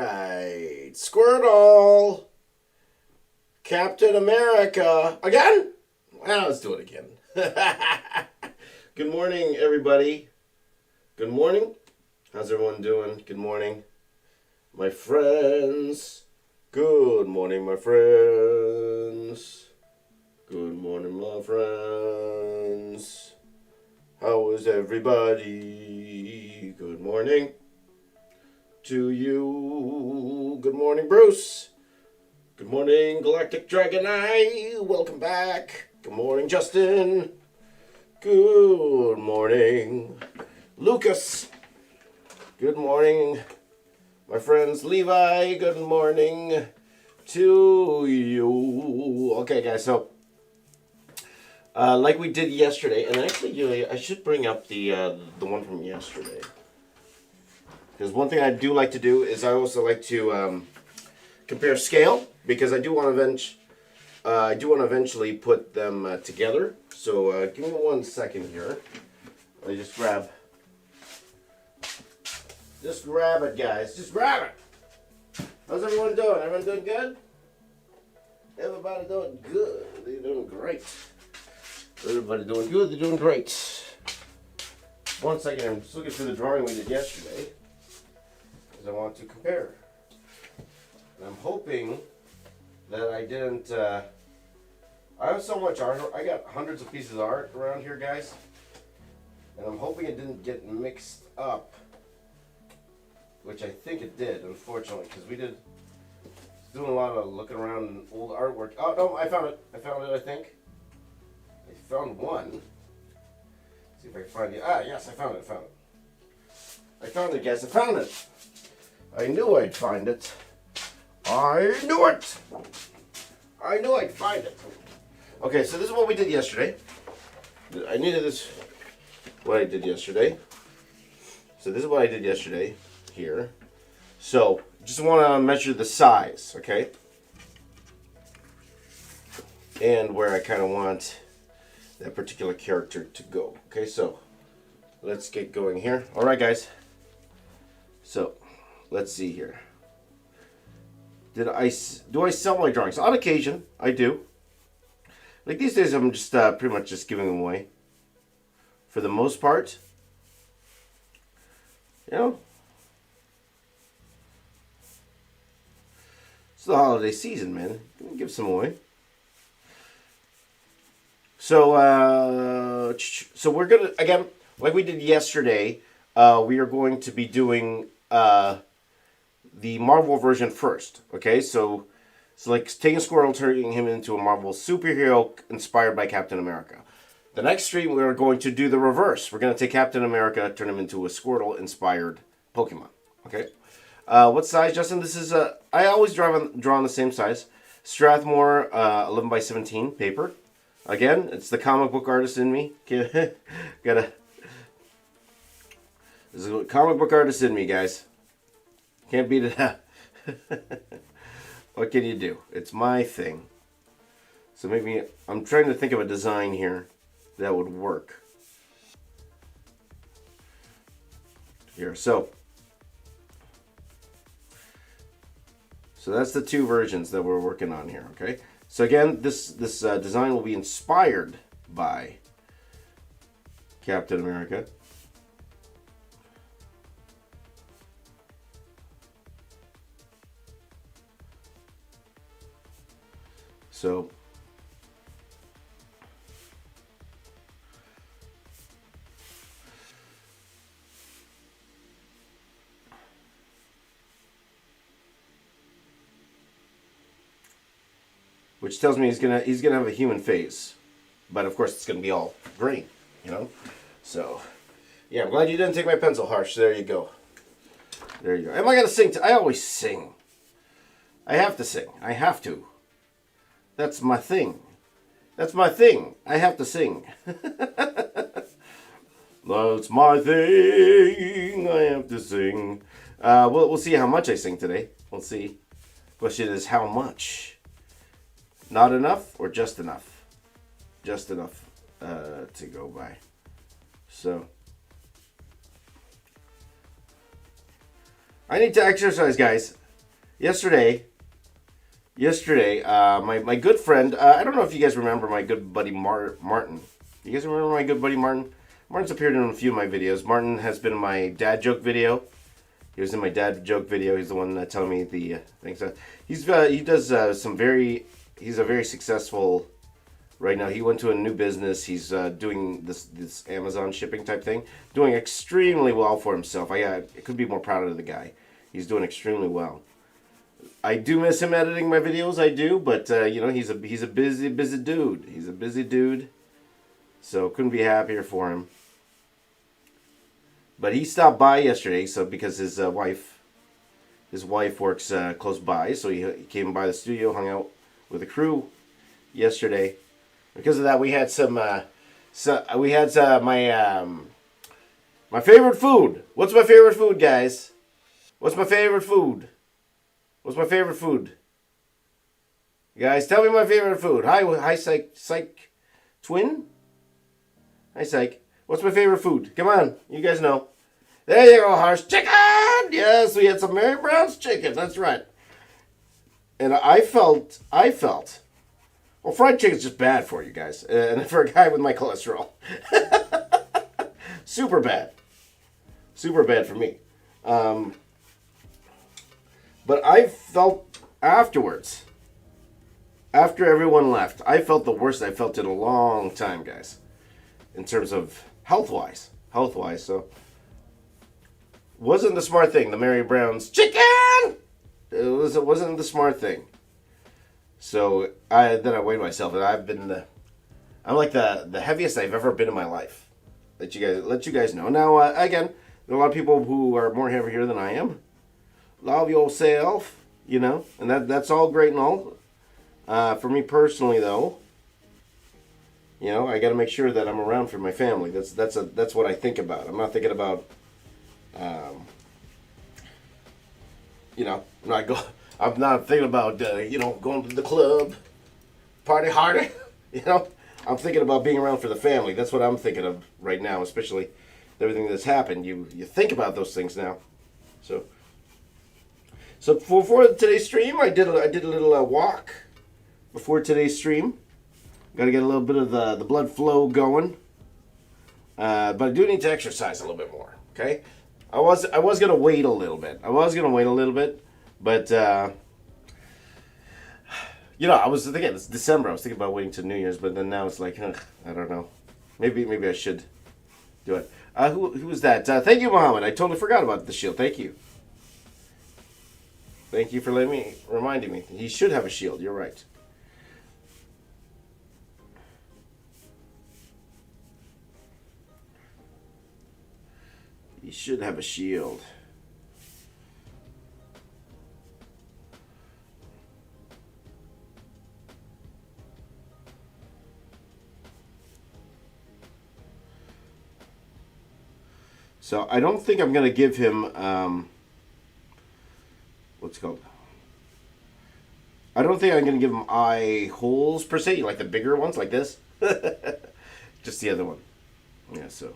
right. Squirtle. Captain America. Again? Well, let's do it again. Good morning, everybody. Good morning. How's everyone doing? Good morning. My friends. Good morning, my friends. Good morning, my friends. How is everybody? Good morning to you. Good morning, Bruce. Good morning, Galactic Dragon Eye. Welcome back. Good morning, Justin. Good morning, Lucas. Good morning, my friends. Levi, good morning to you. Okay, guys, so like we did yesterday, and actually, I should bring up the one from yesterday, because one thing I do like to do is I also like to compare scale, because I do want to eventually put them together. So give me 1 second here. Let me just grab it, guys. Just grab it. How's everyone doing? Everyone doing good? Everybody doing good. They're doing great. Everybody doing good. They're doing great. 1 second. I'm just looking through the drawing we did yesterday, because I want to compare. And I'm hoping that I didn't. I have so much art. I got hundreds of pieces of art around here, guys. And I'm hoping it didn't get mixed up, which I think it did, unfortunately, because we did doing a lot of looking around in old artwork. Oh no, I found it. I think. I found one. Let's see if I can find it. Ah, yes, I found it. I found it, guys. I found it. I knew I'd find it. I knew it. I knew I'd find it. Okay, so this is what we did yesterday. I needed this. What I did yesterday. So this is what I did yesterday here. So just want to measure the size, okay? And where I kind of want that particular character to go. Okay, so let's get going here. All right, guys. So let's see here. Do I sell my drawings? On occasion, I do. Like these days, I'm just pretty much just giving them away. For the most part, you know, it's the holiday season, man. Give some away. So, we're gonna, again, like we did yesterday, we are going to be doing the Marvel version first. Okay, so like taking Squirtle, turning him into a Marvel superhero inspired by Captain America. The next stream, we are going to do the reverse. We're going to take Captain America, turn him into a Squirtle inspired Pokemon. Okay, what size, Justin? This is I always draw on the same size. Strathmore 11 by 17 paper. Again, it's the comic book artist in me. This is a comic book artist in me, guys. Can't beat it out. What can you do? It's my thing. So maybe I'm trying to think of a design here that would work. Here, so that's the two versions that we're working on here. Okay. So again, this design will be inspired by Captain America. So which tells me he's gonna have a human face, but of course it's gonna be all green, you know. So yeah, I'm glad you didn't take my pencil, Harsh. There you go. There you go. Am I gonna sing? I always sing. I have to sing. I have to. That's my thing. That's my thing. I have to sing. That's my thing. I have to sing. We'll see how much I sing today. We'll see. Question is how much. Not enough or just enough? Just enough to go by. So I need to exercise, guys. Yesterday, my good friend, I don't know if you guys remember my good buddy Martin. You guys remember my good buddy Martin? Martin's appeared in a few of my videos. Martin has been in my dad joke video. He was in my dad joke video. He's the one telling me the things. He does some very. He's a very successful. Right now, he went to a new business. He's doing this Amazon shipping type thing, doing extremely well for himself. I could be more proud of the guy. He's doing extremely well. I do miss him editing my videos. I do, but he's a busy dude. He's a busy dude. So couldn't be happier for him. But he stopped by yesterday, so because his wife works close by, so he came by the studio, hung out with the crew yesterday. Because of that, we had my favorite food. What's my favorite food, guys? What's my favorite food? What's my favorite food? Guys, tell me my favorite food. Hi, Psych Twin. Hi, Psych. What's my favorite food? Come on, you guys know. There you go, Harsh. Chicken! Yes, we had some Mary Brown's chicken. That's right. And I felt, well, fried chicken's just bad for you guys. And for a guy with my cholesterol. Super bad. Super bad for me. But I felt afterwards, after everyone left, I felt the worst I felt in a long time, guys. In terms of health-wise. So, wasn't the smart thing, the Mary Brown's chicken! It wasn't the smart thing. So, I weighed myself, and I'm like the heaviest I've ever been in my life. Let you guys know. Now, again, there are a lot of people who are more heavier than I am. Love yourself, and that's all great and all. For me personally, though, I got to make sure that I'm around for my family. That's what I think about. I'm not thinking about, I'm not thinking about, going to the club, party harder. I'm thinking about being around for the family. That's what I'm thinking of right now, especially everything that's happened. You think about those things now. So for today's stream, I did a little walk before today's stream. Got to get a little bit of the blood flow going, but I do need to exercise a little bit more. Okay, I was gonna wait a little bit. But I was thinking it's December. I was thinking about waiting till New Year's, but then now it's like, I don't know. Maybe I should do it. Who was that? Thank you, Muhammad. I totally forgot about the shield. Thank you. Thank you for reminding me. He should have a shield. You're right. He should have a shield. So I don't think I'm going to give him, what's it called? I don't think I'm going to give him eye holes per se, like the bigger ones, like this. Just the other one. Yeah, so.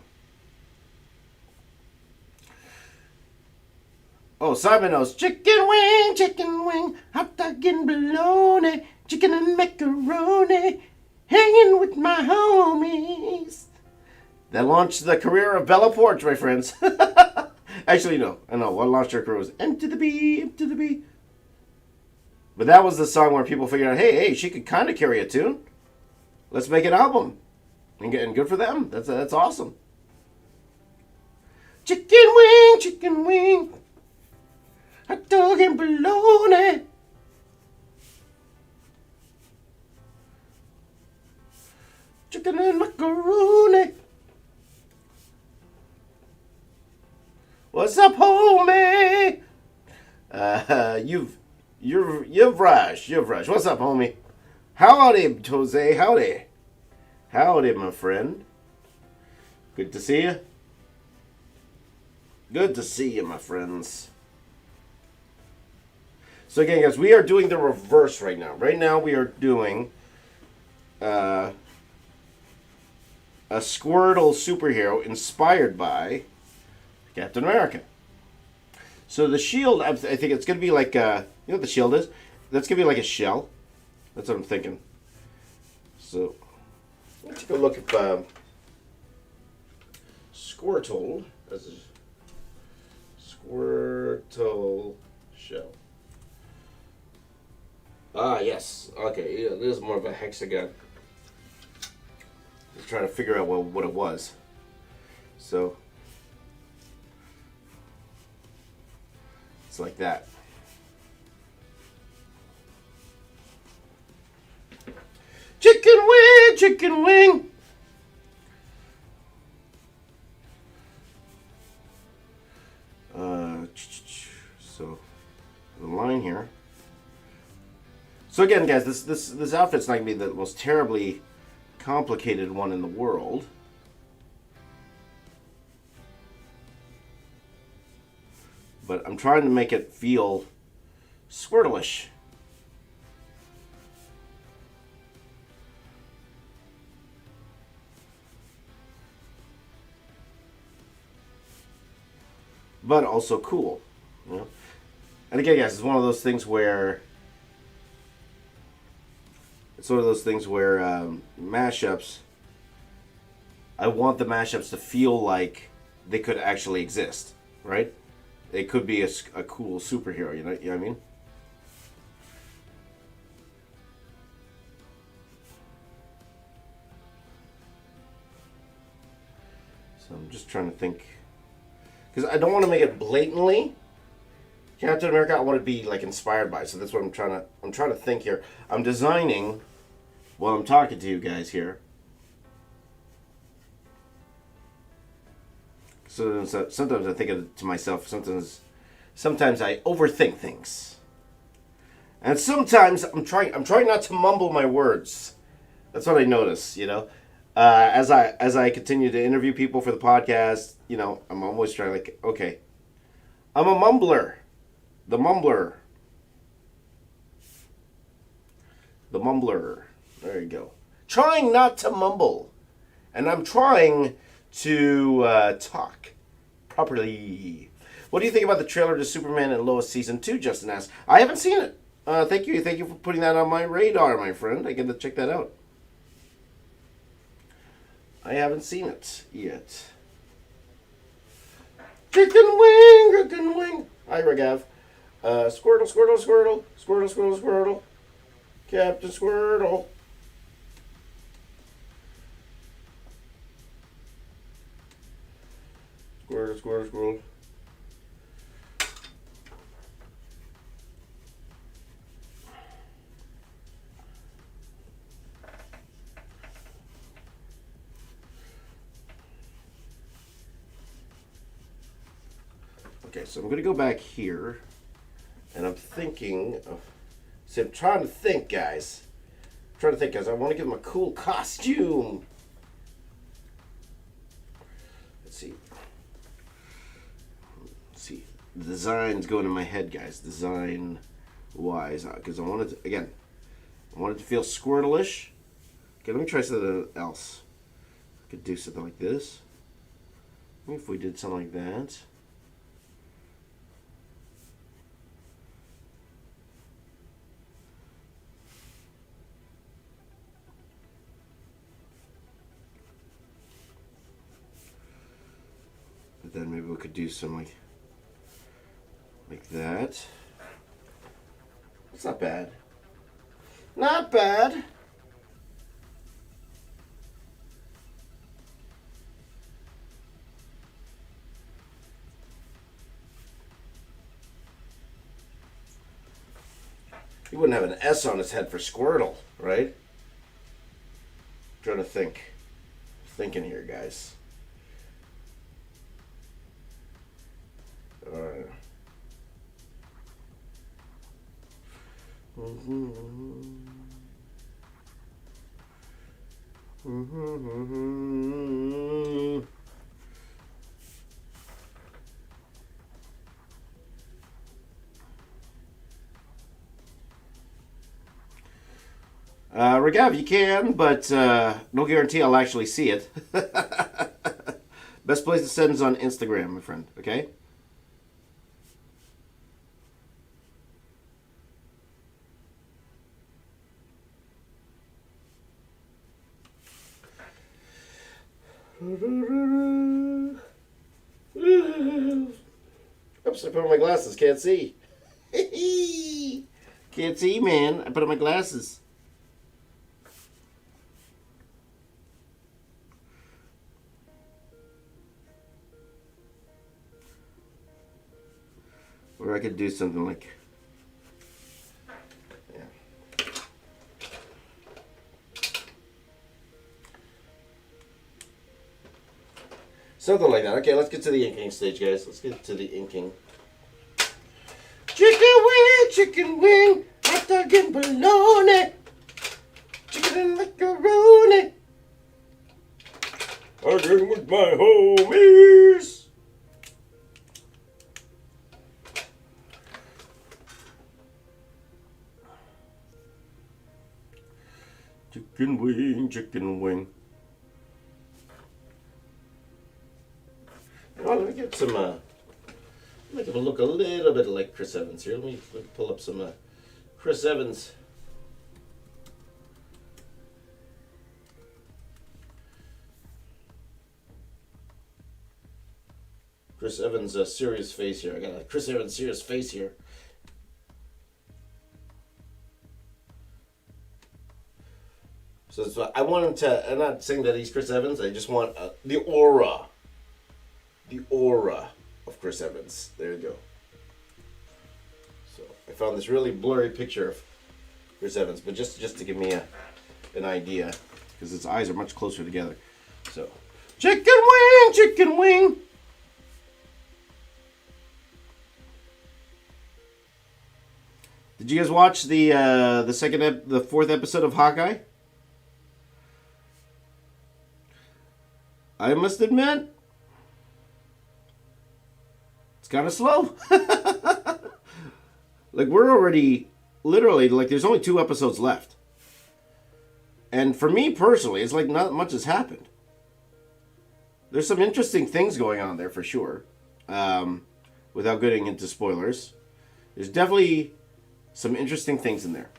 Oh, Simon knows. Chicken wing, hot dog and bologna, chicken and macaroni, hanging with my homies. That launched the career of Bella Porch, my friends. Actually, no. I know. What launched her career was Empty the Bee. But that was the song where people figured out, hey, she could kind of carry a tune. Let's make an album. And good for them. That's awesome. Chicken wing. Hot dog and bologna. Chicken and macaroni. What's up, homie? You've rushed. What's up, homie? Howdy, Jose. Howdy, my friend. Good to see you. Good to see you, my friends. So again, guys, we are doing the reverse right now. Right now, we are doing a Squirtle superhero inspired by Captain America. So the shield, I think it's going to be like, you know what the shield is? That's going to be like a shell. That's what I'm thinking. So, let's take a look at Squirtle. That's a Squirtle shell. Ah, yes. Okay, yeah, this is more of a hexagon. Just trying to figure out what it was. So, it's like that. Chicken wing, chicken wing. So the line here. So again, guys, this outfit's not gonna be the most terribly complicated one in the world. But I'm trying to make it feel Squirtle-ish. But also cool, you know? And again, guys, it's one of those things where mashups. I want the mashups to feel like they could actually exist, right? It could be a cool superhero, you know what I mean? So I'm just trying to think. Because I don't want to make it blatantly Captain America. I want to be like inspired by. So that's what I'm trying to think here. I'm designing while I'm talking to you guys here. So sometimes I think to myself. Sometimes I overthink things, and sometimes I'm trying not to mumble my words. That's what I notice. You know, as I continue to interview people for the podcast, you know, I'm always trying like, okay, I'm a mumbler. The mumbler. The mumbler. There you go. Trying not to mumble. And I'm trying to talk properly. What do you think about the trailer to Superman and Lois Season 2, Justin asks. I haven't seen it. Thank you for putting that on my radar, my friend. I get to check that out. I haven't seen it yet. Chicken wing. Hi, Regav. Squirtle. Captain Squirtle. Squirtle. Okay, so I'm going to go back here, and I'm thinking of... See, I'm trying to think, guys. I want to give him a cool costume. Let's see. The design's going in my head, guys. Design-wise. Because I wanted to feel Squirtle-ish. Okay, let me try something else. I could do something like this. Maybe if we did something like that. But then maybe we could do some like that. It's not bad. Not bad. He wouldn't have an S on his head for Squirtle, right? I'm trying to think. Thinking here, guys. Regav, you can, but no guarantee I'll actually see it. Best place to send is on Instagram, my friend, okay? Oops, I put on my glasses. Can't see. Can't see, man. I put on my glasses. Or I could do something like... Yeah. Something like that. Okay, let's get to the inking stage, guys. Let's get to the inking. Chicken wing, hot dog and bologna, chicken and macaroni. Arguing with my homies. Chicken wing, chicken wing. Oh, let me get some, make him look a little bit like Chris Evans here. Let me pull up some Chris Evans. Chris Evans' serious face here. I got a Chris Evans serious face here. So I want him to, I'm not saying that he's Chris Evans, I just want the aura. The aura of Chris Evans. There you go. So I found this really blurry picture of Chris Evans, but just to give me an idea, because his eyes are much closer together. So, chicken wing, chicken wing. Did you guys watch the fourth episode of Hawkeye? I must admit, it's kind of slow. Like, we're already, literally, like, there's only 2 episodes left. And for me personally, it's like not much has happened. There's some interesting things going on there for sure. Without getting into spoilers. There's definitely some interesting things in there.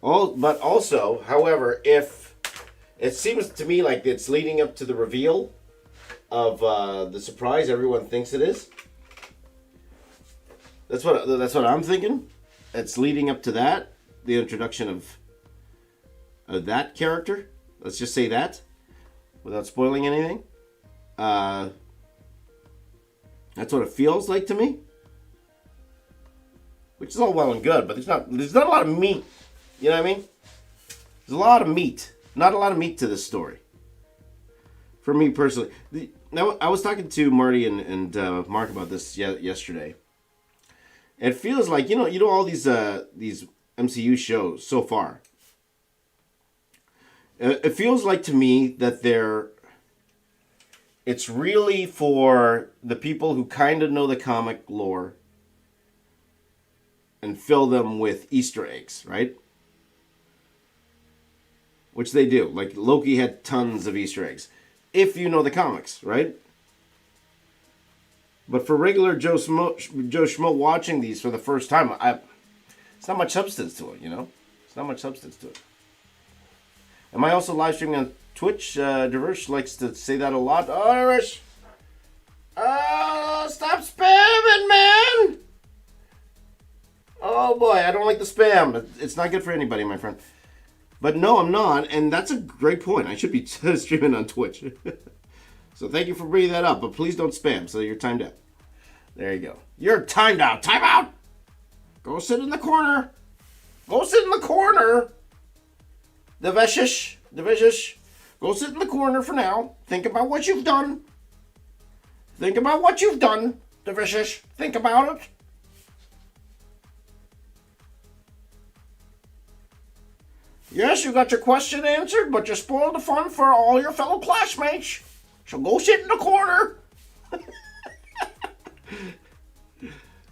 But also, however, if it seems to me like it's leading up to the reveal of the surprise everyone thinks it is. That's what I'm thinking. It's leading up to that, the introduction of that character. Let's just say that, without spoiling anything. That's what it feels like to me. Which is all well and good, but there's not a lot of meat. You know what I mean? There's a lot of meat. Not a lot of meat to this story. For me personally. Now, I was talking to Marty and Mark about this yesterday. It feels like, you know all these MCU shows so far. It feels like to me that it's really for the people who kind of know the comic lore and fill them with Easter eggs, right? Which they do. Like, Loki had tons of Easter eggs. If you know the comics, right? But for regular Joe Schmo watching these for the first time, it's not much substance to it, you know? It's not much substance to it. Am I also live streaming on Twitch? Dervish likes to say that a lot. Oh, Dervish! Oh, stop spamming, man! Oh, boy, I don't like the spam. It's not good for anybody, my friend. But no, I'm not, and that's a great point. I should be streaming on Twitch. So thank you for bringing that up, but please don't spam, so you're timed out. There you go. You're timed out. Time out! Go sit in the corner. Go sit in the corner. Devishish. Go sit in the corner for now. Think about what you've done. Think about what you've done, Devishish. Think about it. Yes, you got your question answered, but you spoiled the fun for all your fellow classmates. So go sit in the corner.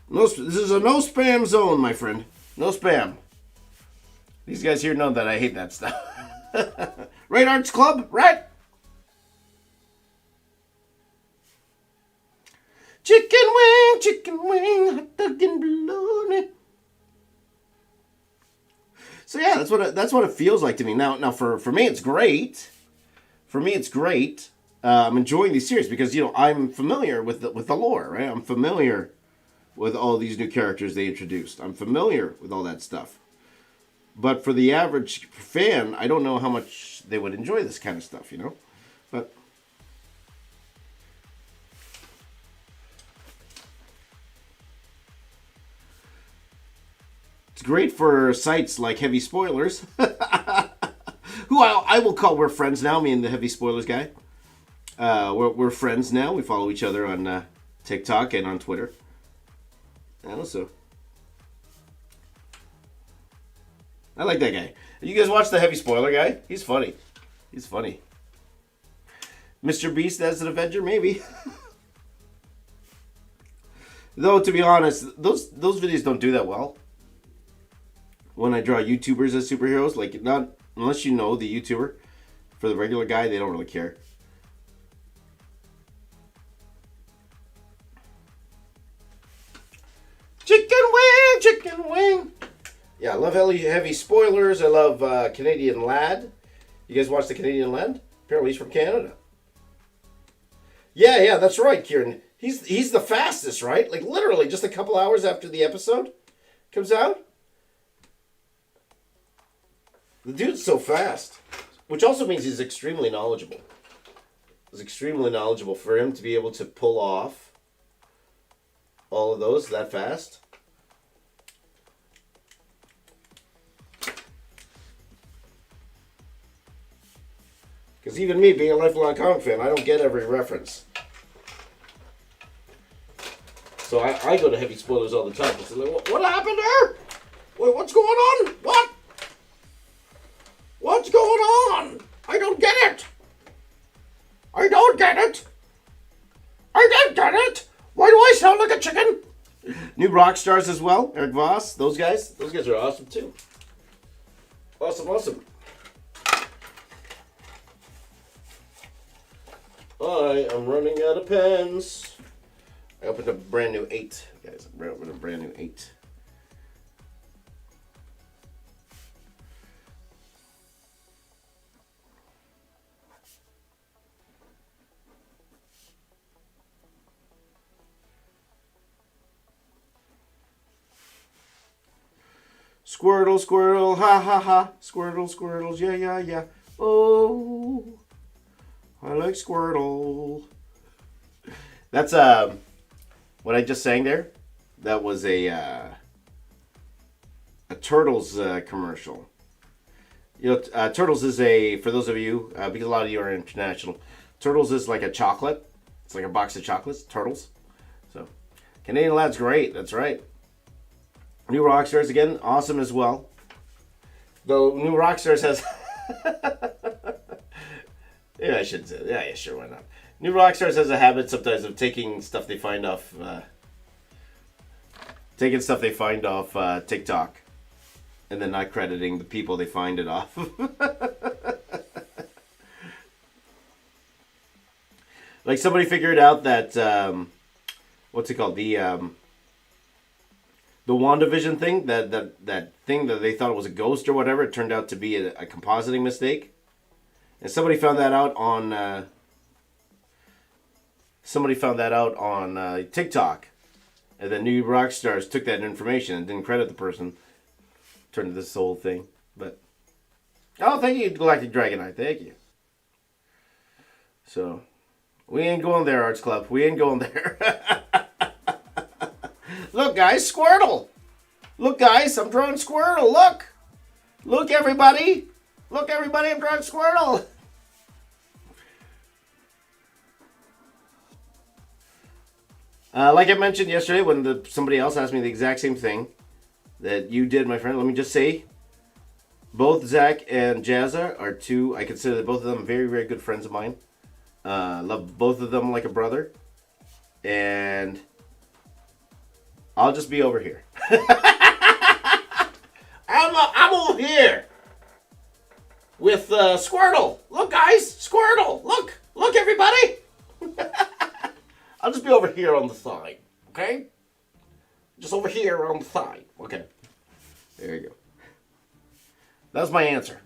No, this is a no spam zone, my friend. No spam. These guys here know that I hate that stuff. Right, Arts Club? Right? Chicken wing, hot dog and bologna. So yeah, that's what it feels like to me. Now for me, it's great. For me, it's great. I'm enjoying these series because I'm familiar with the lore, right? I'm familiar with all these new characters they introduced. I'm familiar with all that stuff. But for the average fan, I don't know how much they would enjoy this kind of stuff, But it's great for sites like Heavy Spoilers, who I will call, we're friends now, me and the Heavy Spoilers guy. We're friends now. We follow each other on TikTok and on Twitter. And also, I like that guy. You guys watch the Heavy Spoiler guy? He's funny. He's funny. Mr. Beast as an Avenger, maybe. Though, to be honest, those videos don't do that well. When I draw YouTubers as superheroes, like, not unless you know the YouTuber. For the regular guy, they don't really care. Chicken wing. Yeah, I love Heavy Spoilers. I love Canadian Lad. You guys watch the Canadian Lad? Apparently he's from Canada. Yeah, that's right, Kieran. He's the fastest, right? Like, literally just a couple hours after the episode comes out. The dude's so fast. Which also means he's extremely knowledgeable. It's extremely knowledgeable for him to be able to pull off all of those that fast. Because even me, being a lifelong comic fan, I don't get every reference. So I go to Heavy Spoilers all the time. It's like, what happened there? Wait, what's going on? What? What's going on? I don't get it. I don't get it. I don't get it. Why do I sound like a chicken? New rock stars as well. Eric Voss. Those guys are awesome too. Awesome. I am running out of pens. I opened a brand new 8, guys. I opened a brand new 8. Squirtle, ha. Squirtles, yeah. Oh, I like Squirtle. That's what I just sang there. That was a Turtles commercial. Turtles is for those of you, because a lot of you are international, Turtles is like a chocolate. It's like a box of chocolates, Turtles. So, Canadian Lad's great, that's right. New Rockstars, again, awesome as well. Though New Rockstars has... yeah, I should say. Yeah, sure, why not? New Rockstars has a habit sometimes of taking stuff they find off... TikTok. And then not crediting the people they find it off. Like, somebody figured out that... what's it called? The WandaVision thing, that thing that they thought was a ghost or whatever, it turned out to be a compositing mistake. And somebody found that out on TikTok. And then New Rockstars took that information and didn't credit the person. Turned to this whole thing. But thank you, Galactic Dragonite. Thank you. So, we ain't going there, Arts Club. We ain't going there. Look, guys, Squirtle. Look, guys, I'm drawing Squirtle. Look. Look, everybody. Look, everybody, I'm drawing Squirtle. Like I mentioned yesterday when somebody else asked me the exact same thing that you did, my friend, let me just say, both Zach and Jazza are two, I consider that both of them very, very good friends of mine. Love both of them like a brother. And... I'll just be over here. I'm over here with Squirtle. Look, guys, Squirtle. Look, everybody. I'll just be over here on the side, okay? Just over here on the side. Okay. There you go. That was my answer.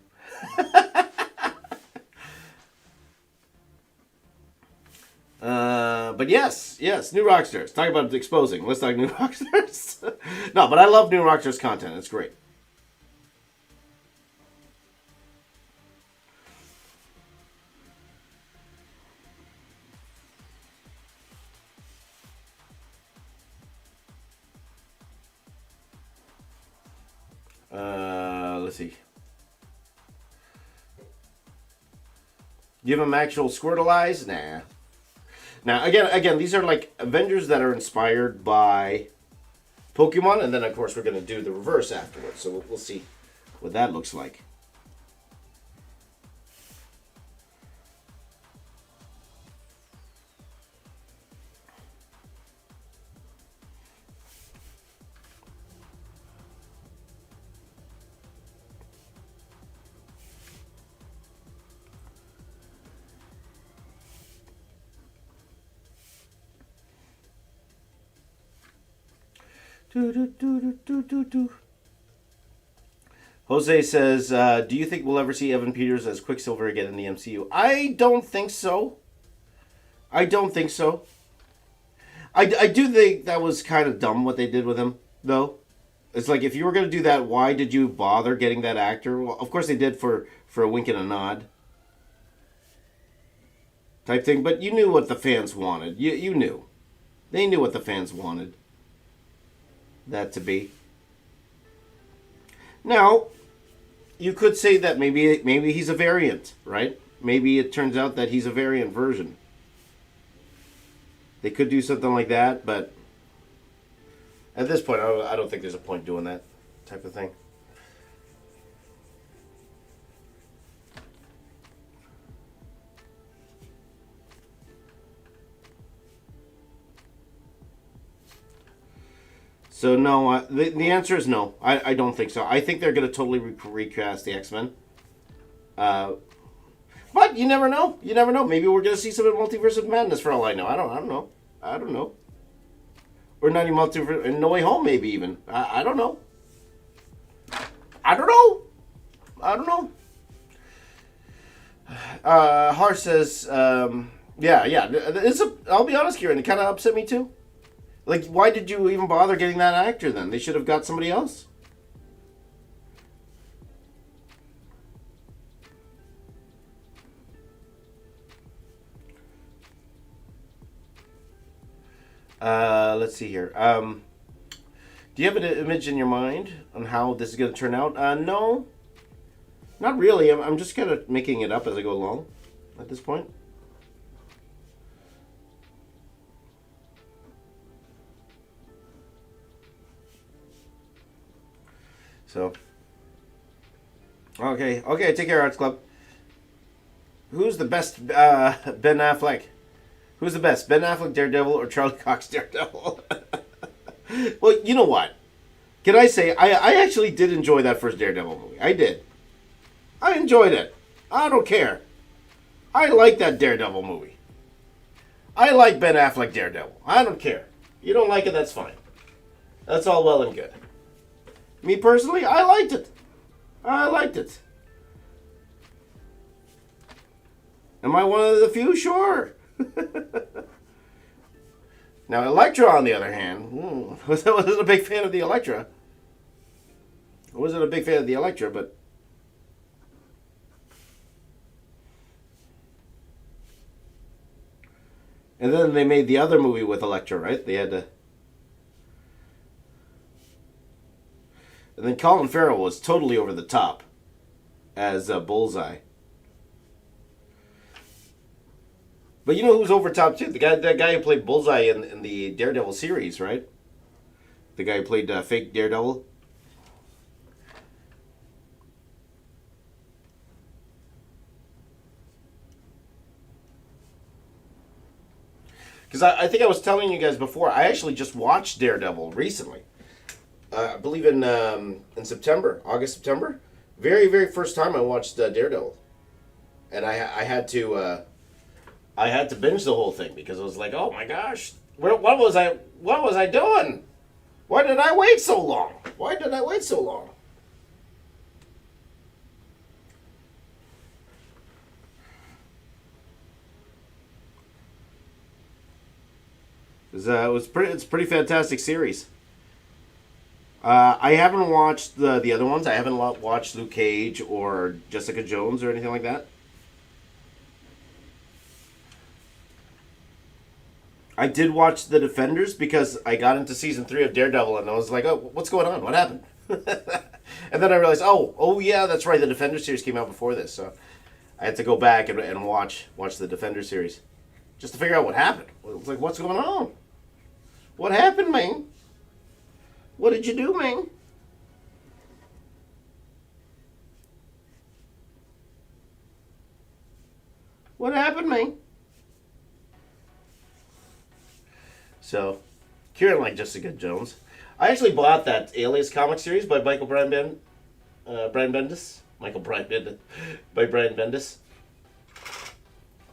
But yes, new Rockstars. Talk about exposing. Let's talk new Rockstars. No, but I love new Rockstars content. It's great. Let's see. Give him actual Squirtle eyes? Nah. Now, again, these are like Avengers that are inspired by Pokemon, and then of course we're going to do the reverse afterwards. So we'll see what that looks like. Jose says, do you think we'll ever see Evan Peters as Quicksilver again in the MCU? I don't think so. I do think that was kind of dumb what they did with him, though. It's like, if you were going to do that, why did you bother getting that actor? Well, of course they did for a wink and a nod type thing, but you knew what the fans wanted. You knew. They knew what the fans wanted that to be. Now, you could say that maybe he's a variant, right? Maybe it turns out that he's a variant version. They could do something like that, but at this point, I don't think there's a point doing that type of thing. So no, the answer is no. I don't think so. I think they're going to totally recast the X-Men. But you never know. You never know. Maybe we're going to see some Multiverse of Madness for all I know. I don't know. Or not even Multiverse, in No Way Home maybe even. I don't know. I don't know. Harsh says, yeah. I'll be honest, Kieran, it kind of upset me too. Like, why did you even bother getting that actor then? They should have got somebody else. Let's see here. Do you have an image in your mind on how this is going to turn out? No. Not really. I'm just kind of making it up as I go along at this point. So, okay, take care, Arts Club. Who's the best Ben Affleck? Who's the best, Ben Affleck Daredevil or Charlie Cox Daredevil? Well, you know what? Can I say, I actually did enjoy that first Daredevil movie. I did. I enjoyed it. I don't care. I like that Daredevil movie. I like Ben Affleck Daredevil. I don't care. You don't like it, that's fine. That's all well and good. Me personally, I liked it. Am I one of the few? Sure. Now, Elektra, on the other hand, wasn't a big fan of the Elektra. I wasn't a big fan of the Elektra, but... And then they made the other movie with Elektra, right? They had to... And then Colin Farrell was totally over the top as Bullseye. But you know who's over top too? That guy who played Bullseye in the Daredevil series, right? The guy who played fake Daredevil. Because I think I was telling you guys before, I actually just watched Daredevil recently. I believe in September, August, September. Very, very first time I watched Daredevil. And I had to binge the whole thing because I was like, oh my gosh, what was I doing? Why did I wait so long? It's a pretty fantastic series. I haven't watched the other ones. I haven't watched Luke Cage or Jessica Jones or anything like that. I did watch The Defenders because I got into season 3 of Daredevil and I was like, oh, what's going on? What happened? And then I realized, oh yeah, that's right. The Defender series came out before this, so I had to go back and watch the Defender series just to figure out what happened. It was like, what's going on? What happened, man? What did you do, man? What happened, man? So, Kieran liked Jessica Jones. I actually bought that Alias comic series by Brian Bendis. Michael Brian Bendis. By Brian Bendis.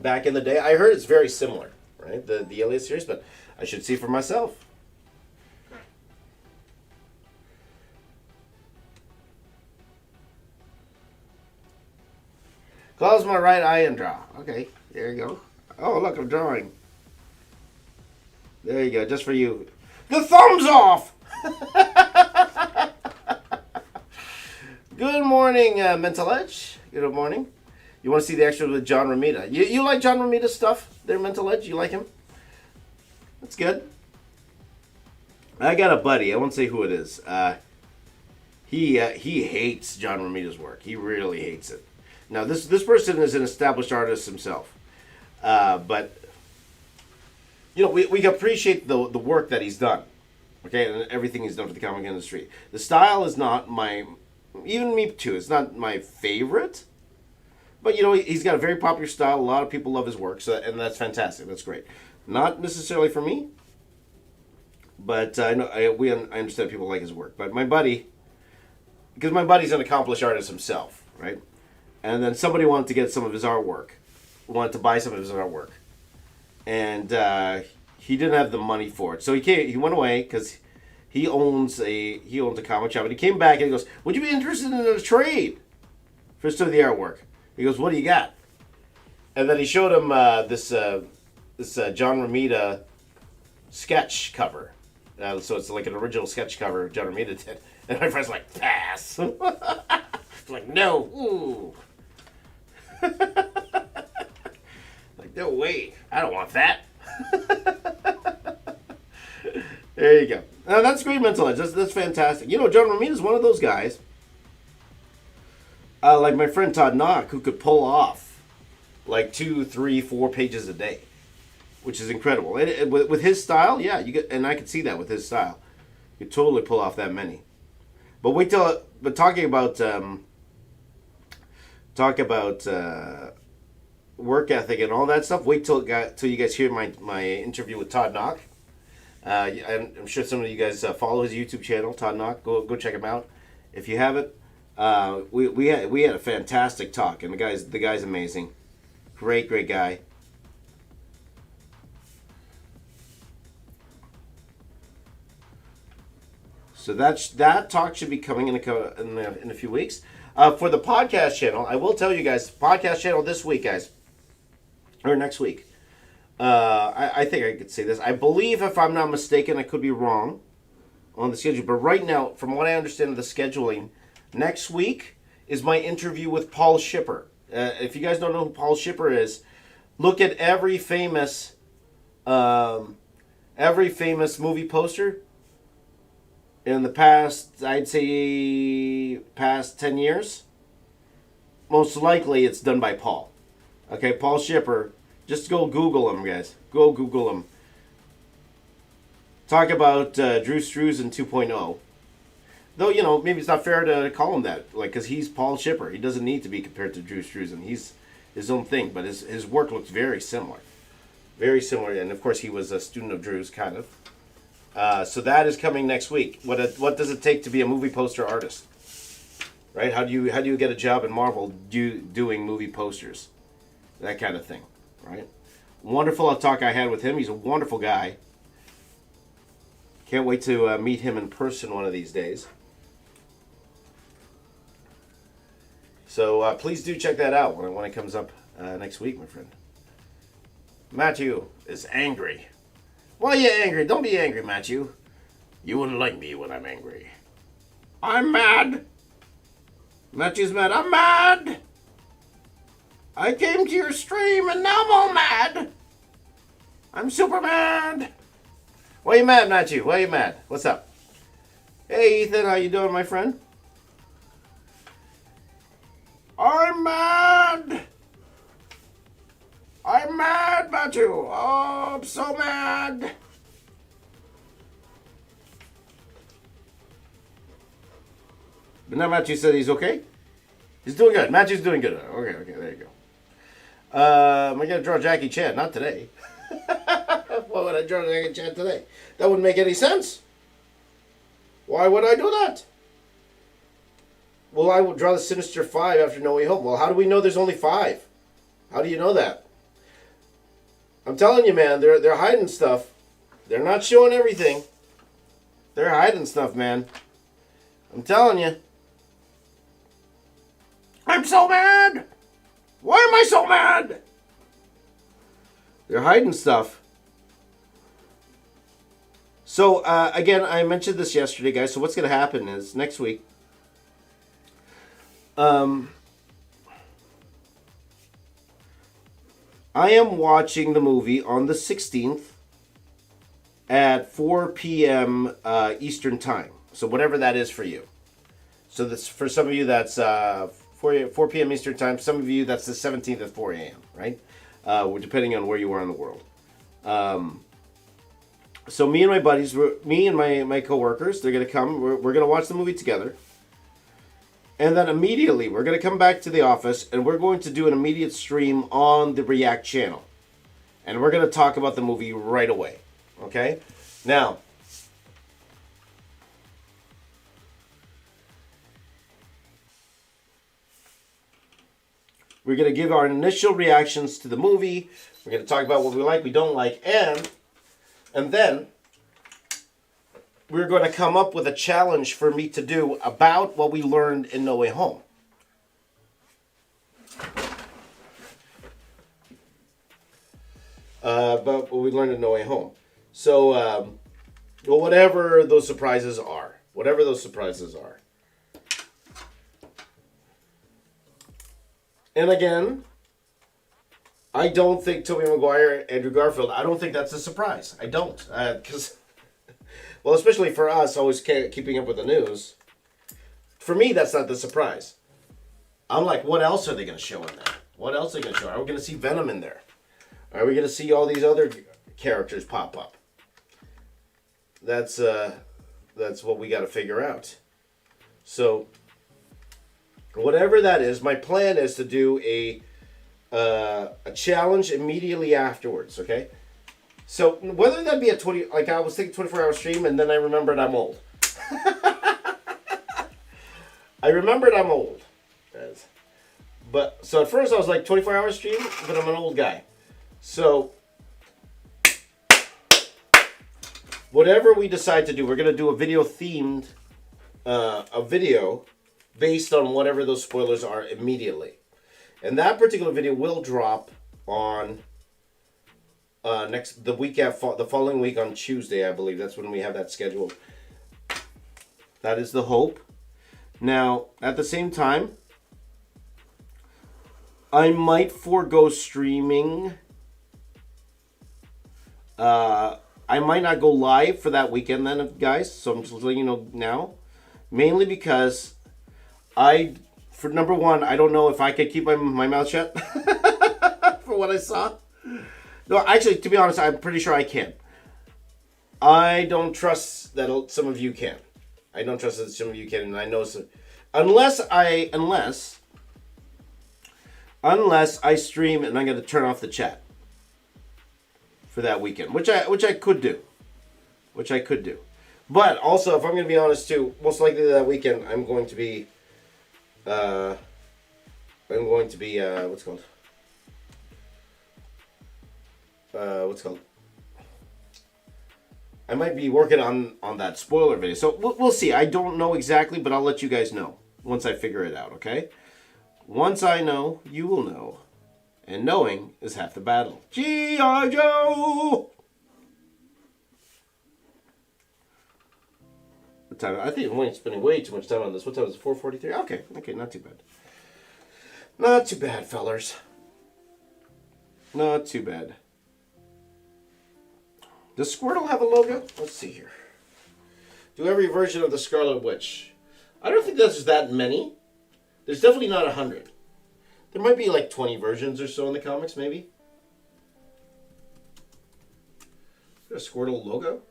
Back in the day. I heard it's very similar, right? The Alias series, but I should see for myself. Close my right eye and draw. Okay, there you go. Oh, look, I'm drawing. There you go, just for you. The thumbs off! Good morning, Mental Edge. Good morning. You want to see the extras with John Romita. You like John Romita's stuff there, Mental Edge? You like him? That's good. I got a buddy. I won't say who it is. He hates John Romita's work. He really hates it. Now, this person is an established artist himself. But, you know, we appreciate the work that he's done. Okay, and everything he's done for the comic industry. The style is not even me too, it's not my favorite. But, you know, he's got a very popular style. A lot of people love his work, and that's fantastic. That's great. Not necessarily for me, but I understand people like his work. But my buddy, because my buddy's an accomplished artist himself, right? And then somebody wanted to get some of his artwork, wanted to buy some of his artwork, and he didn't have the money for it. So he went away because he owns a comic shop, and he came back and he goes, "Would you be interested in a trade for some of the artwork?" He goes, "What do you got?" And then he showed him this John Romita sketch cover. So it's like an original sketch cover John Romita did. And my friend's like, "Pass." Like, no. Ooh. Like, no way. I don't want that. There you go. Now, that's great Mental Edge. That's fantastic. You know, John Romita is one of those guys, like my friend Todd Knock, who could pull off like 2, 3, 4 pages a day, which is incredible. And with his style, yeah, and I could see that with his style. You could totally pull off that many. But talking about work ethic and all that stuff. Wait till you guys hear my interview with Todd Knock. I'm sure some of you guys follow his YouTube channel, Todd Knock. Go check him out if you haven't. We had a fantastic talk, and the guy's amazing. Great guy. So that talk should be coming in a few weeks. For the podcast channel, I will tell you guys, podcast channel this week, guys, or next week. I think I could say this. I believe, if I'm not mistaken, I could be wrong on the schedule, but right now, from what I understand of the scheduling, next week is my interview with Paul Shipper. If you guys don't know who Paul Shipper is, look at every famous movie poster in the past, I'd say past 10 years. Most likely it's done by Paul. Okay, Paul Shipper. Just go Google him, guys. Go Google him. Talk about Drew Struzan 2.0. Though, you know, maybe it's not fair to call him that, like, because he's Paul Shipper. He doesn't need to be compared to Drew Struzan. He's his own thing, but his work looks very similar. Very similar, and of course he was a student of Drew's, kind of. So that is coming next week. What does it take to be a movie poster artist? Right? How do you get a job in Marvel doing movie posters? That kind of thing, right? Wonderful talk I had with him. He's a wonderful guy. Can't wait to meet him in person one of these days. So please do check that out when it comes up next week, my friend. Matthew is angry. Why are you angry? Don't be angry, Matthew. You wouldn't like me when I'm angry. I'm mad. Matthew's mad. I'm mad. I came to your stream and now I'm all mad. I'm super mad. Why are you mad, Matthew? Why are you mad? What's up? Hey, Ethan. How you doing, my friend? I'm mad. I'm mad, Matthew. Oh, I'm so mad. But now Matthew said he's okay. He's doing good. Matthew's doing good. Okay, there you go. Am I gonna draw Jackie Chan? Not today. Why would I draw Jackie Chan today? That wouldn't make any sense. Why would I do that? Well, I will draw the Sinister Five after No Way Home. Well, how do we know there's only 5? How do you know that? I'm telling you, man, they're hiding stuff. They're not showing everything. They're hiding stuff, man. I'm telling you. I'm so mad. Why am I so mad? They're hiding stuff. So, again, I mentioned this yesterday, guys. So what's going to happen is next week, I am watching the movie on the 16th at 4 p.m. Eastern Time. So whatever that is for you. So that's, for some of you, that's 4 p.m. Eastern Time. Some of you, that's the 17th at 4 a.m., right? Depending on where you are in the world. So me and my buddies, me and my coworkers, they're going to come. We're going to watch the movie together. And then immediately, we're going to come back to the office, and we're going to do an immediate stream on the React channel. And we're going to talk about the movie right away. Okay? Now, we're going to give our initial reactions to the movie. We're going to talk about what we like, we don't like, and then we're going to come up with a challenge for me to do about what we learned in No Way Home. About what we learned in No Way Home. So, well, whatever those surprises are. Whatever those surprises are. And again, I don't think Tobey Maguire, Andrew Garfield, I don't think that's a surprise. I don't. Because, well, especially for us, always keeping up with the news, for me, that's not the surprise. I'm like, what else are they going to show in there? What else are they going to show? Are we going to see Venom in there? Are we going to see all these other characters pop up? That's what we got to figure out. So, whatever that is, my plan is to do a challenge immediately afterwards, okay? So, whether that be a 20, like I was thinking 24-hour stream, and then I remembered I'm old. I remembered I'm old. But, so at first I was like 24-hour stream, but I'm an old guy. So, whatever we decide to do, we're going to do a video themed, a video based on whatever those spoilers are immediately. And that particular video will drop on the following week on Tuesday, I believe. That's when we have that scheduled. That is the hope. Now, at the same time, I might forego streaming. I might not go live for that weekend then, guys. So I'm just letting you know now. Mainly because for number one, I don't know if I could keep my mouth shut for what I saw. No, actually, to be honest, I'm pretty sure I can. I don't trust that some of you can. I don't trust that some of you can, and I know so. Unless I stream and I'm going to turn off the chat for that weekend, which I could do. But also, if I'm going to be honest too, most likely that weekend I'm going to be what's called? I might be working on that spoiler video. So we'll see. I don't know exactly, but I'll let you guys know once I figure it out, okay? Once I know, you will know. And knowing is half the battle. G.I. Joe! time. I think I'm only spending way too much time on this. What time is it? 4:43. Okay, not too bad. Not too bad, fellers. Not too bad. Does Squirtle have a logo? Let's see here. Do every version of the Scarlet Witch. I don't think there's that many. There's definitely not 100. There might be like 20 versions or so in the comics, maybe. Is there a Squirtle logo?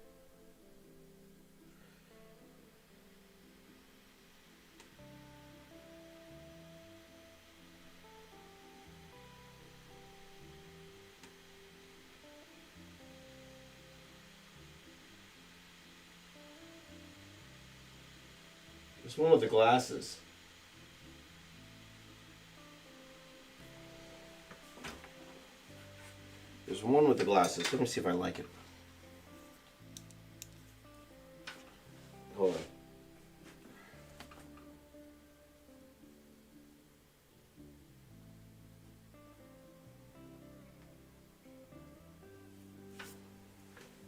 There's one with the glasses. There's one with the glasses. Let me see if I like it. Hold on.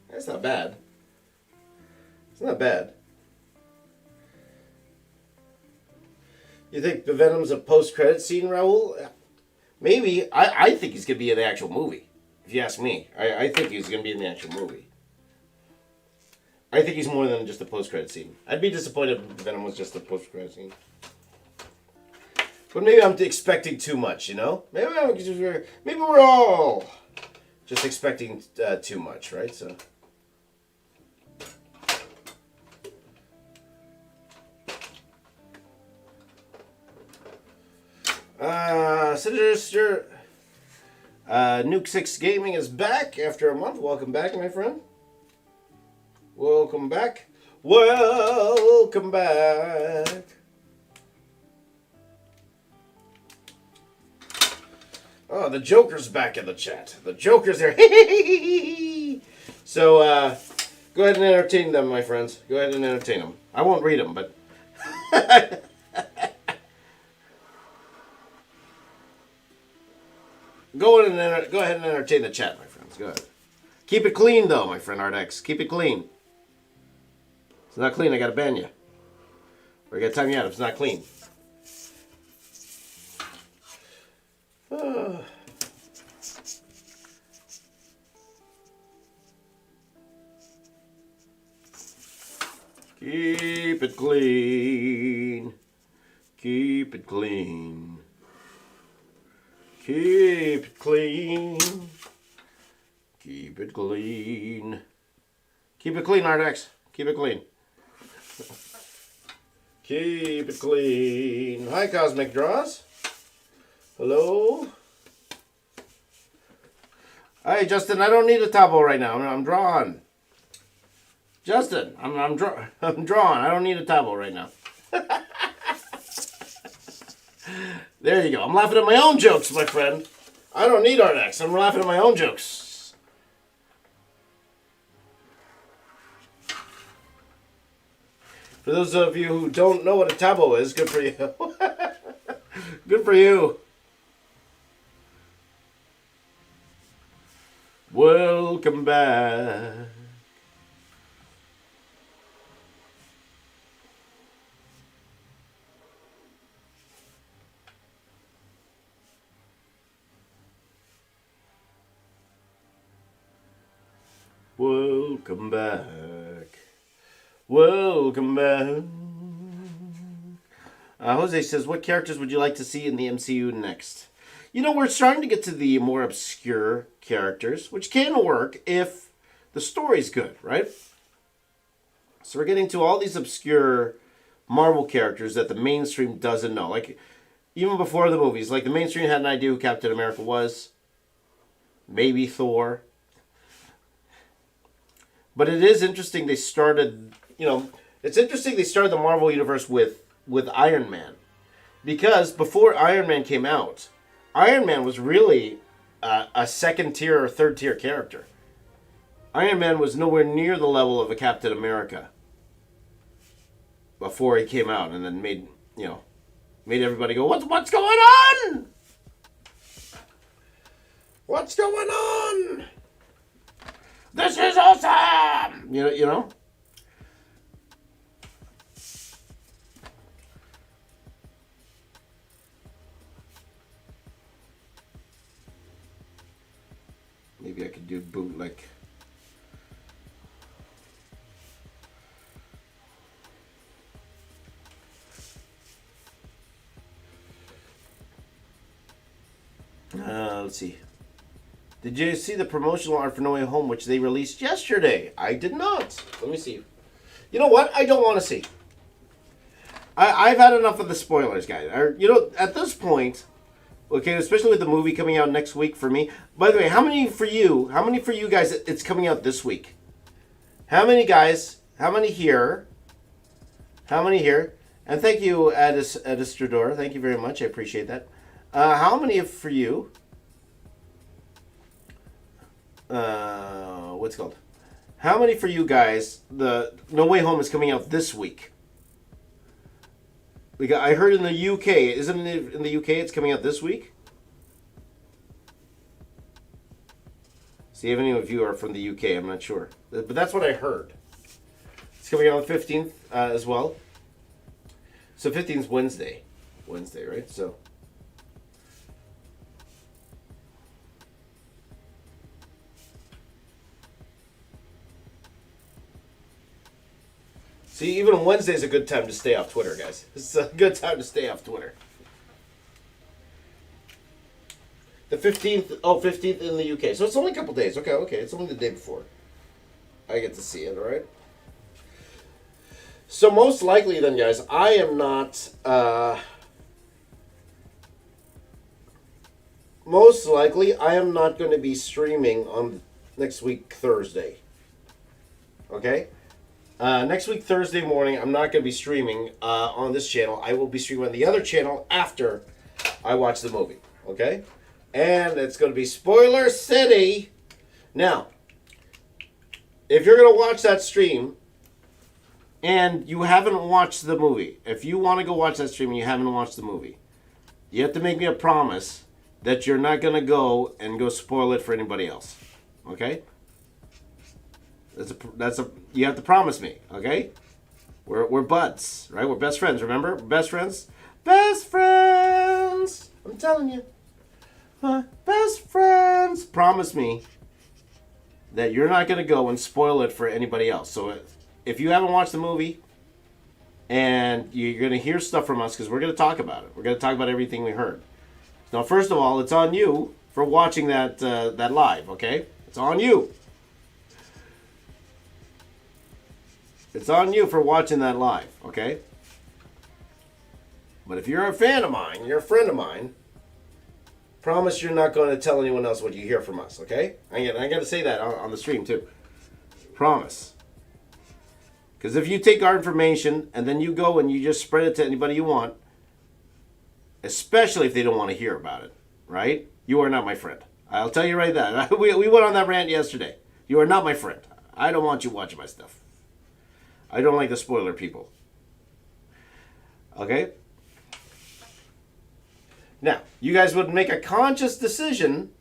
That's not bad. It's not bad. You think the Venom's a post-credit scene, Raoul? Maybe. I think he's going to be in the actual movie. If you ask me. I think he's going to be in the actual movie. I think he's more than just a post-credit scene. I'd be disappointed if Venom was just a post-credit scene. But maybe I'm expecting too much, you know? Maybe we're all just expecting too much, right? So... Sinister Nuke 6 Gaming is back after a month. Welcome back, my friend. Welcome back. Welcome back. Oh, the Joker's back in the chat. The Joker's there. So, go ahead and entertain them, my friends. Go ahead and entertain them. I won't read them, but... Go ahead and entertain the chat, my friends. Go ahead. Keep it clean, though, my friend RDX. Keep it clean. If it's not clean, I gotta ban you. Or I gotta time you out if it's not clean. Keep it clean. Keep it clean. Keep it clean. Keep it clean. Keep it clean, RDX. Keep it clean. Keep it clean. Hi, Cosmic Draws. Hello. Hey, Justin, I don't need a tabo right now. I'm drawing. Justin, I'm drawing. I don't need a tabo right now. There you go. I'm laughing at my own jokes, my friend. I don't need RDX. I'm laughing at my own jokes. For those of you who don't know what a tabo is, good for you. Good for you. Welcome back. Welcome back. Welcome back. Jose says, what characters would you like to see in the MCU next? You know, we're starting to get to the more obscure characters, which can work if the story's good, right? So we're getting to all these obscure Marvel characters that the mainstream doesn't know. Like, even before the movies, like the mainstream had an idea who Captain America was. Maybe Thor. But it is interesting they started, you know, it's interesting they started the Marvel Universe with Iron Man. Because before Iron Man came out, Iron Man was really a second tier or third tier character. Iron Man was nowhere near the level of a Captain America before he came out and then made everybody go, what's going on? What's going on? This is awesome! You know? Let's see. Did you see the promotional art for No Way Home, which they released yesterday? I did not. Let me see. You know what? I don't want to see. I've had enough of the spoilers, guys. At this point, okay, especially with the movie coming out next week for me. By the way, how many for you guys it's coming out this week? How many guys? How many here? How many here? And thank you, Adistrador. Thank you very much. I appreciate that. How many for you? What's it called? How many for you guys? The No Way Home is coming out this week. I heard in the UK. Isn't it in the UK? It's coming out this week. See if any of you are from the UK. I'm not sure, but that's what I heard. It's coming out on the 15th as well. So 15th is Wednesday, right? So. See, even Wednesday is a good time to stay off Twitter, guys. It's a good time to stay off Twitter. The 15th, 15th in the UK. So it's only a couple days. Okay. It's only the day before. I get to see it, all right? So most likely then, guys, I am not... most likely, I am not going to be streaming on next week, Thursday. Okay? Next week, Thursday morning, I'm not going to be streaming on this channel. I will be streaming on the other channel after I watch the movie. Okay? And it's going to be Spoiler City. Now, if you're going to watch that stream and you haven't watched the movie, if you want to go watch that stream and you haven't watched the movie, you have to make me a promise that you're not going to go spoil it for anybody else. Okay? You have to promise me, okay? We're buds, right? We're best friends, remember? Best friends? Best friends! I'm telling you. Best friends! Promise me that you're not going to go and spoil it for anybody else. So if you haven't watched the movie and you're going to hear stuff from us, because we're going to talk about it. We're going to talk about everything we heard. Now, first of all, it's on you for watching that live, okay? It's on you. It's on you for watching that live, okay? But if you're a fan of mine, you're a friend of mine, promise you're not going to tell anyone else what you hear from us, okay? I got to say that on the stream, too. Promise. Because if you take our information and then you go and you just spread it to anybody you want, especially if they don't want to hear about it, right? You are not my friend. I'll tell you right there. We went on that rant yesterday. You are not my friend. I don't want you watching my stuff. I don't like the spoiler people. Okay? Now, you guys would make a conscious decision.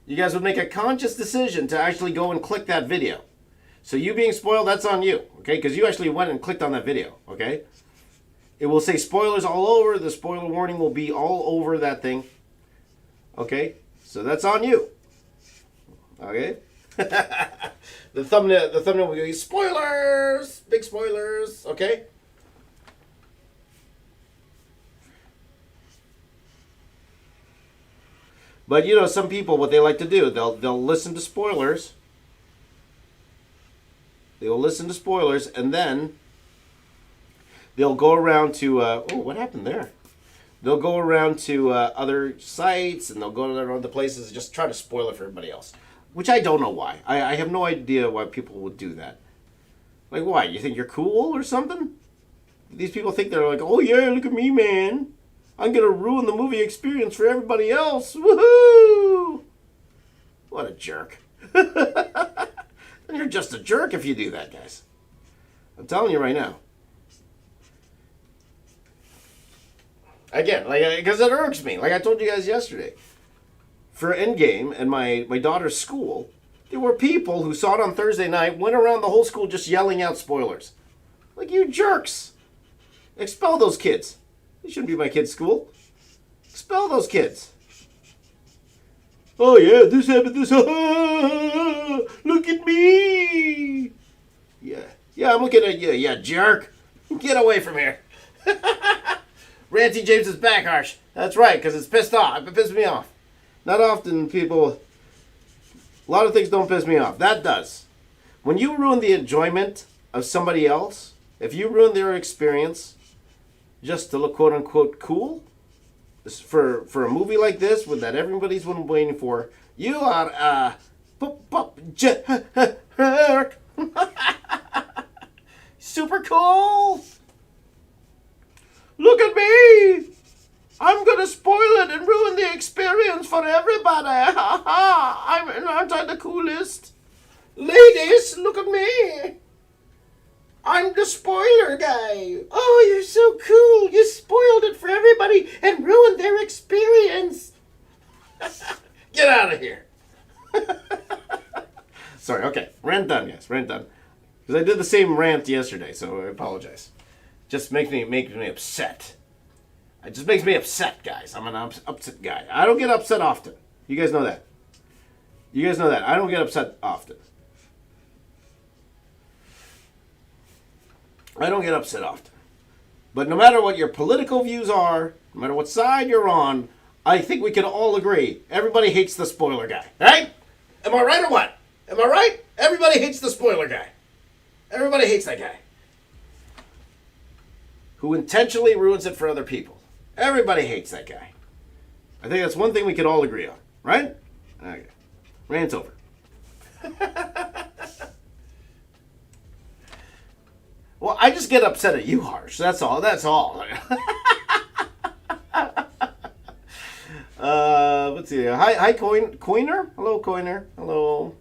You guys would make a conscious decision to actually go and click that video. So you being spoiled, that's on you. Okay? Because you actually went and clicked on that video. Okay? It will say spoilers all over. The spoiler warning will be all over that thing. Okay? So that's on you. Okay? The thumbnail will be spoilers, big spoilers, okay? But some people, what they like to do, they'll listen to spoilers. They will listen to spoilers, and then they'll go around to what happened there? They'll go around to other sites, and they'll go around to places and just try to spoil it for everybody else. Which I don't know why. I have no idea why people would do that. Like, why? You think you're cool or something? These people think they're like, oh yeah, look at me, man. I'm going to ruin the movie experience for everybody else. Woohoo! What a jerk. You're just a jerk if you do that, guys. I'm telling you right now. Again, because it irks me. Like I told you guys yesterday. For Endgame and my daughter's school, there were people who saw it on Thursday night, went around the whole school just yelling out spoilers. Like, you jerks. Expel those kids. They shouldn't be my kid's school. Expel those kids. Oh, yeah, this happened, this. Look at me. Yeah, I'm looking at you, you jerk. Get away from here. Ranty James is back, Harsh. That's right, because it's pissed off. It pissed me off. Not often people... A lot of things don't piss me off. That does. When you ruin the enjoyment of somebody else, if you ruin their experience just to look quote-unquote cool, for a movie like this that everybody's been waiting for, you are a... jerk. Super cool. Look at me. I'm going to spoil it and ruin the experience for everybody. Aren't I the coolest? Ladies, look at me. I'm the spoiler guy. Oh, you're so cool. You spoiled it for everybody and ruined their experience. Get out of here. Sorry, okay. Rant done, guys. Rant done. Because I did the same rant yesterday, so I apologize. Just makes me upset. It just makes me upset, guys. I'm an upset guy. I don't get upset often. You guys know that. You guys know that. I don't get upset often. I don't get upset often. But no matter what your political views are, no matter what side you're on, I think we can all agree. Everybody hates the spoiler guy. Right? Am I right or what? Am I right? Everybody hates the spoiler guy. Everybody hates that guy. Who intentionally ruins it for other people. Everybody hates that guy. I think that's one thing we can all agree on. Right? Okay. Rant's over. Well, I just get upset at you, Harsh. That's all. That's all. Let's see. Hi, Coiner. Hello, Coiner. Hello.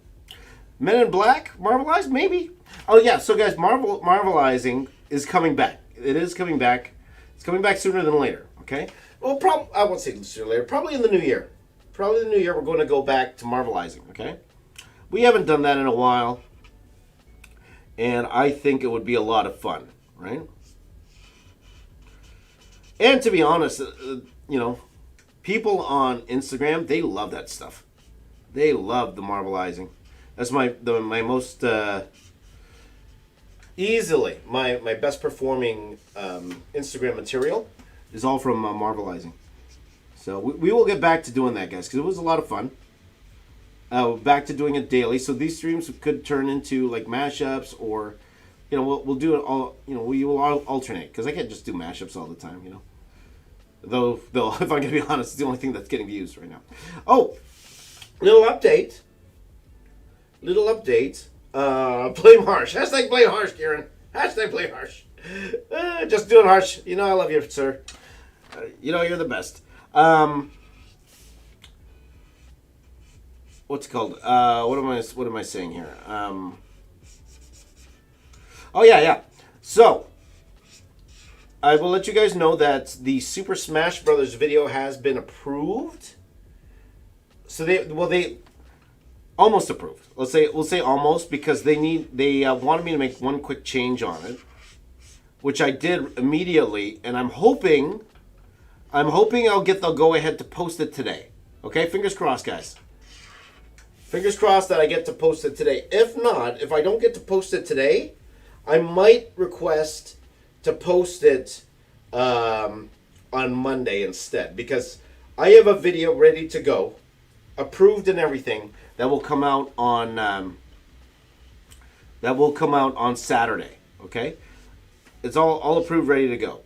Men in Black? Marvelized? Maybe. Oh, yeah. So, guys, Marvelizing is coming back. It is coming back. It's coming back sooner than later. Okay? Well, I won't say sooner or later. Probably in the new year. Probably in the new year, we're going to go back to Marvelizing. Okay? We haven't done that in a while. And I think it would be a lot of fun. Right? And to be honest, people on Instagram, they love that stuff. They love the Marvelizing. That's my most easily my best performing Instagram material is all from Marvelizing. So we will get back to doing that, guys, because it was a lot of fun. Back to doing it daily. So these streams could turn into like mashups, or we'll do it all. We will alternate, because I can't just do mashups all the time. Though if I'm gonna be honest, it's the only thing that's getting views right now. Oh, little update. Blame Harsh. Hashtag blame Harsh, Kieran. Hashtag blame Harsh. Just doing Harsh. I love you, sir. You're the best. What's it called? What am I saying here? Oh yeah. So I will let you guys know that the Super Smash Brothers video has been approved. So they almost approved. We'll say almost, because they wanted me to make one quick change on it, which I did immediately, and I'm hoping I'll get the go ahead to post it today. Okay, fingers crossed, guys. Fingers crossed that I get to post it today. If not, if I don't get to post it today, I might request to post it on Monday instead, because I have a video ready to go, approved and everything, that will come out on Saturday. Okay, it's all approved, ready to go.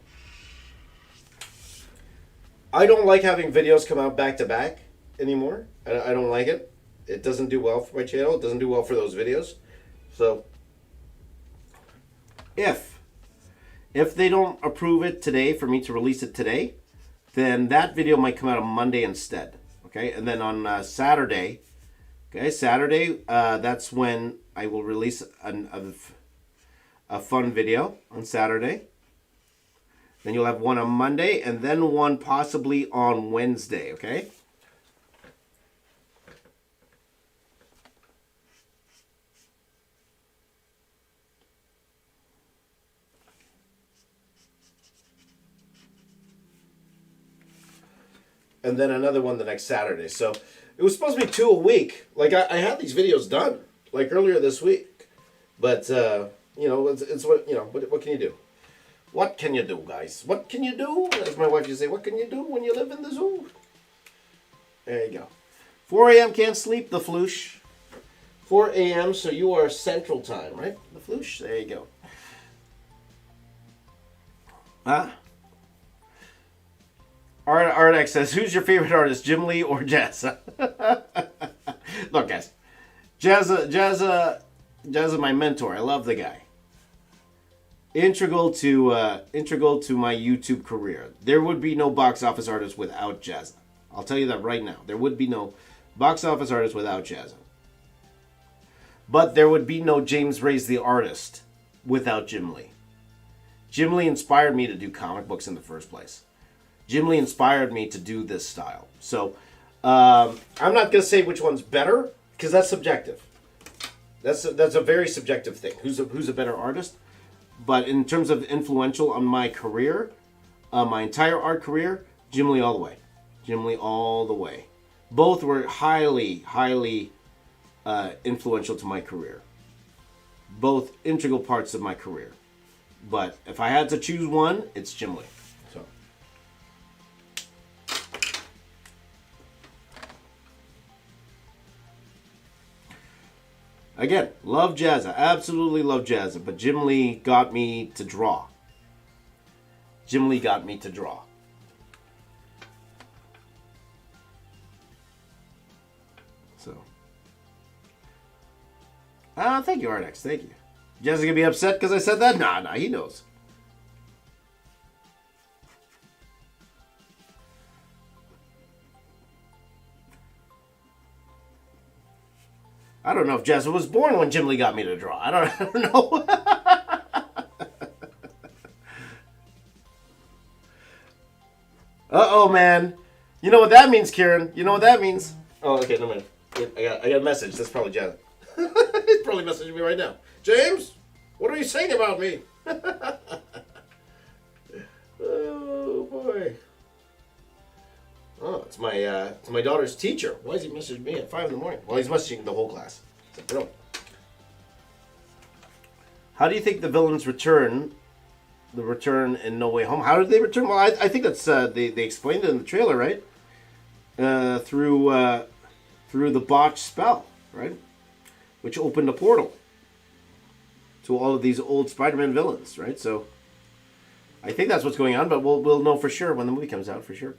I don't like having videos come out back to back anymore. I don't like it. It doesn't do well for my channel. It doesn't do well for those videos. So if they don't approve it today for me to release it today, then that video might come out on Monday instead. Okay, and then on Saturday, that's when I will release a fun video on Saturday. Then you'll have one on Monday, and then one possibly on Wednesday, okay? And then another one the next Saturday. So it was supposed to be 2 a week. Like, I had these videos done, like, earlier this week. But, it's what can you do? What can you do, guys? What can you do? As my wife used to say, what can you do when you live in the zoo? There you go. 4 a.m. can't sleep, the floosh. 4 a.m. so you are Central Time, right? The floosh. There you go. Huh? Ardex says, who's your favorite artist, Jim Lee or Jazza? Look, guys. Jazza, my mentor. I love the guy. Integral to my YouTube career. There would be no box office artist without Jazza. I'll tell you that right now. There would be no box office artist without Jazza. But there would be no James Reyes the artist without Jim Lee. Jim Lee inspired me to do comic books in the first place. Jim Lee inspired me to do this style. So I'm not going to say which one's better because that's subjective. That's a very subjective thing. Who's a better artist? But in terms of influential on my career, my entire art career, Jim Lee all the way. Jim Lee all the way. Both were highly influential to my career. Both integral parts of my career. But if I had to choose one, it's Jim Lee. So. Again, love Jazza. Absolutely love Jazza. But Jim Lee got me to draw. Jim Lee got me to draw. So. Thank you, Ardex. Thank you. Jazza gonna be upset because I said that? Nah, he knows. I don't know if Jazza was born when Jim Lee got me to draw. I don't know. Uh-oh, man. You know what that means, Kieran? You know what that means? Oh, okay, no mind. I got a message. That's probably Jazza. He's probably messaging me right now. James, what are you saying about me? Oh, boy. Oh, it's my daughter's teacher. Why is he messaging me at 5 in the morning? Well, he's messaging the whole class. It's brilliant. How do you think the villains return? The return in No Way Home. How did they return? Well, I think that's they explained it in the trailer, right? Through the botched spell, right? Which opened a portal to all of these old Spider-Man villains, right? So I think that's what's going on, but we'll know for sure when the movie comes out, for sure.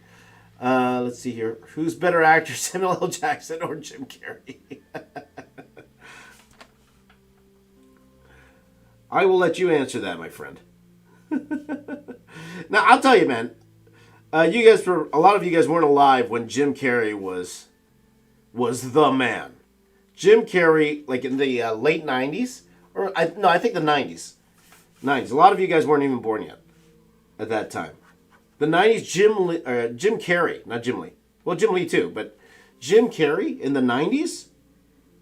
Let's see here. Who's better actor, Samuel L. Jackson or Jim Carrey? I will let you answer that, my friend. Now, I'll tell you, man. A lot of you guys weren't alive when Jim Carrey was the man. Jim Carrey, like in the late 90s, I think the 90s. 90s. A lot of you guys weren't even born yet at that time. The 90s, Jim Carrey, not Jim Lee. Well, Jim Lee too, but Jim Carrey in the 90s,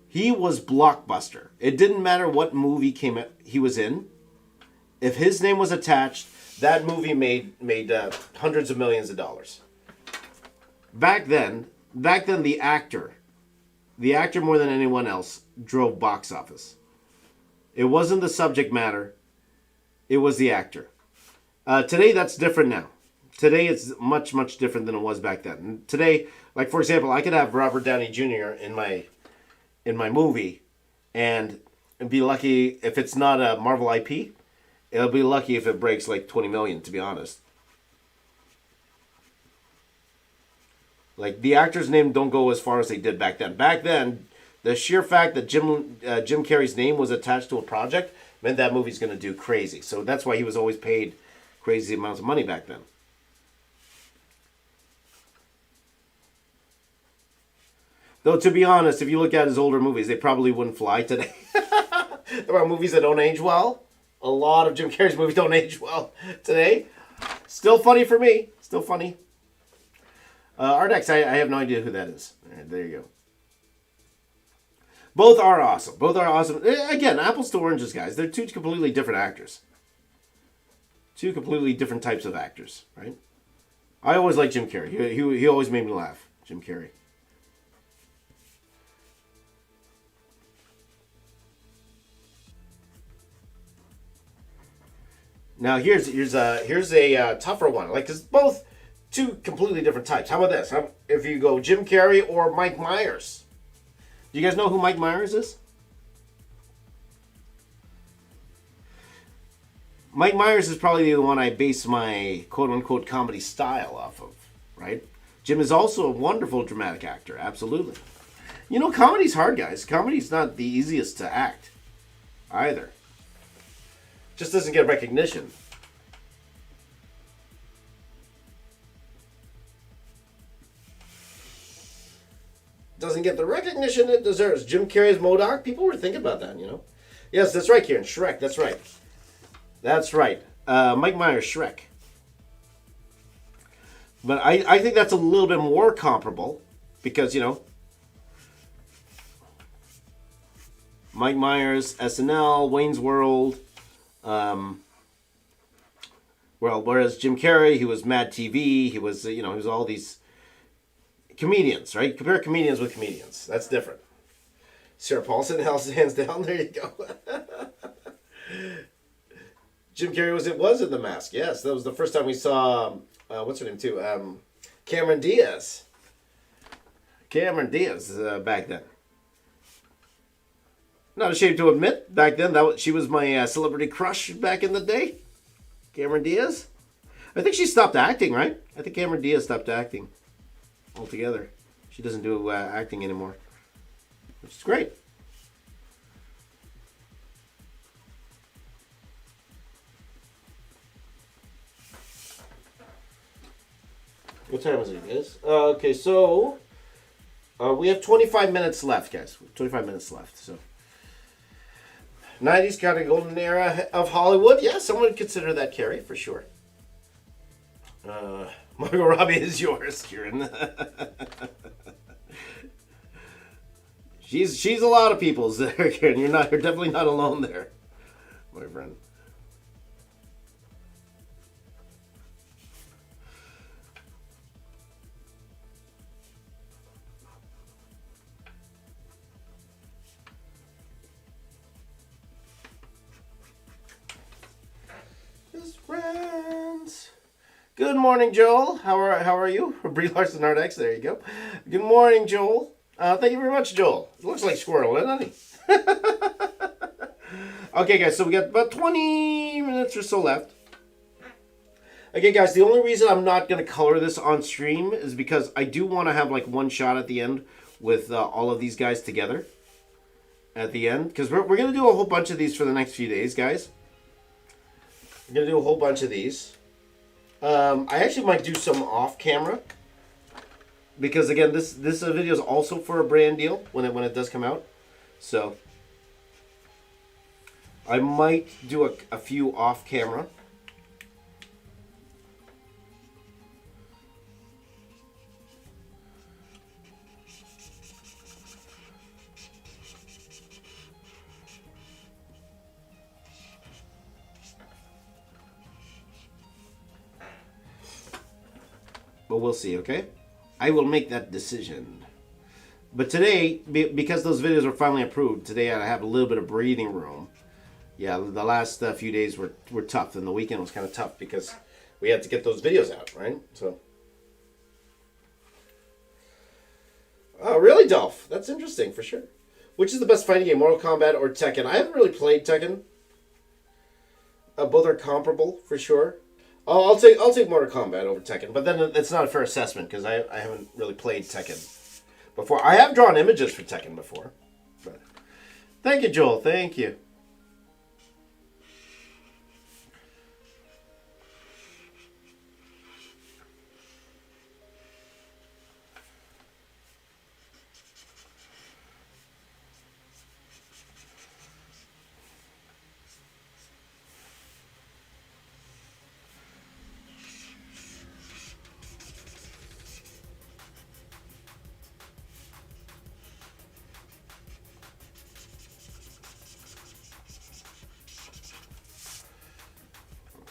he was blockbuster. It didn't matter what movie he was in. If his name was attached, that movie made hundreds of millions of dollars. Back then the actor more than anyone else drove box office. It wasn't the subject matter. It was the actor. Today, that's different now. Today, it's much, much different than it was back then. And today, like, for example, I could have Robert Downey Jr. in my movie and be lucky if it's not a Marvel IP. It'll be lucky if it breaks like 20 million, to be honest. Like, the actor's name don't go as far as they did back then. Back then, the sheer fact that Jim Carrey's name was attached to a project meant that movie's going to do crazy. So that's why he was always paid crazy amounts of money back then. Though, to be honest, if you look at his older movies, they probably wouldn't fly today. There are movies that don't age well. A lot of Jim Carrey's movies don't age well today. Still funny for me. Still funny. Ardex, I have no idea who that is. Right, there you go. Both are awesome. Both are awesome. Again, apples to oranges, guys. They're two completely different actors. Two completely different types of actors, right? I always liked Jim Carrey. He always made me laugh, Jim Carrey. Now here's a tougher one. Like, 'cause both two completely different types. How about this? If you go Jim Carrey or Mike Myers. Do you guys know who Mike Myers is? Mike Myers is probably the one I base my quote-unquote comedy style off of, right? Jim is also a wonderful dramatic actor, absolutely. You know, comedy's hard, guys. Comedy's not the easiest to act, either. Just doesn't get recognition. Doesn't get the recognition it deserves. Jim Carrey's MODOK, people were thinking about that, you know? Yes, that's right, Kieran. Shrek, that's right. That's right. Mike Myers, Shrek. But I think that's a little bit more comparable because, you know, Mike Myers, SNL, Wayne's World. Whereas Jim Carrey, he was Mad TV. He was, you know, he was all these comedians, right? Compare comedians with comedians. That's different. Sarah Paulson, hands down. There you go. Jim Carrey was in The Mask. Yes, that was the first time we saw, what's her name too? Cameron Diaz. Cameron Diaz back then. Not ashamed to admit, back then she was my celebrity crush back in the day. Cameron Diaz. I think she stopped acting, right? I think Cameron Diaz stopped acting altogether. She doesn't do acting anymore, which is great. What time is it, guys? Okay, so we have 25 minutes left, guys. 25 minutes left. So 90s kind of golden era of Hollywood. Yeah, someone would consider that, Carrie, for sure. Margot Robbie is yours, Kieran. she's a lot of people's there, Kieran. You're definitely not alone there, my friend. Friends. Good morning, Joel. How are you? Brie Larson RX. There you go. Good morning, Joel. Thank you very much, Joel. It looks like Squirtle, doesn't he? Okay, guys. So we got about 20 minutes or so left. Okay, guys. The only reason I'm not going to color this on stream is because I do want to have like one shot at the end with all of these guys together. At the end, because we're going to do a whole bunch of these for the next few days, guys. I'm going to do a whole bunch of these. I actually might do some off camera. Because again, this video is also for a brand deal when it does come out. So I might do a few off camera. But we'll see, okay? I will make that decision. But today, because those videos were finally approved, today I have a little bit of breathing room. Yeah, the last few days were tough, and the weekend was kind of tough because we had to get those videos out, right? So. Oh, really, Dolph? That's interesting, for sure. Which is the best fighting game, Mortal Kombat or Tekken? I haven't really played Tekken. Both are comparable, for sure. I'll take Mortal Kombat over Tekken, but then it's not a fair assessment because I haven't really played Tekken before. I have drawn images for Tekken before. But thank you, Joel. Thank you.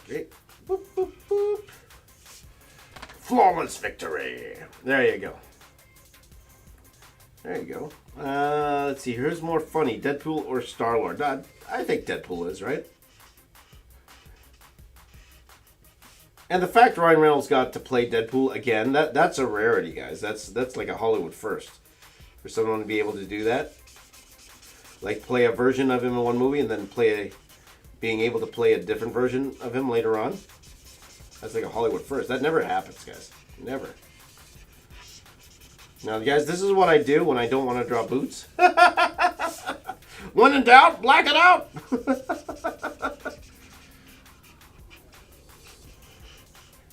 Great. Boop, boop, boop. Flawless victory. There you go. There you go. Let's see. Who's more funny, Deadpool or Star-Lord? I think Deadpool is, right? And the fact Ryan Reynolds got to play Deadpool again, that's a rarity, guys. That's like a Hollywood first. For someone to be able to do that. Like play a version of him in one movie and then being able to play a different version of him later on. That's like a Hollywood first. That never happens, guys. Never. Now, guys, this is what I do when I don't want to draw boots. When in doubt, black it out.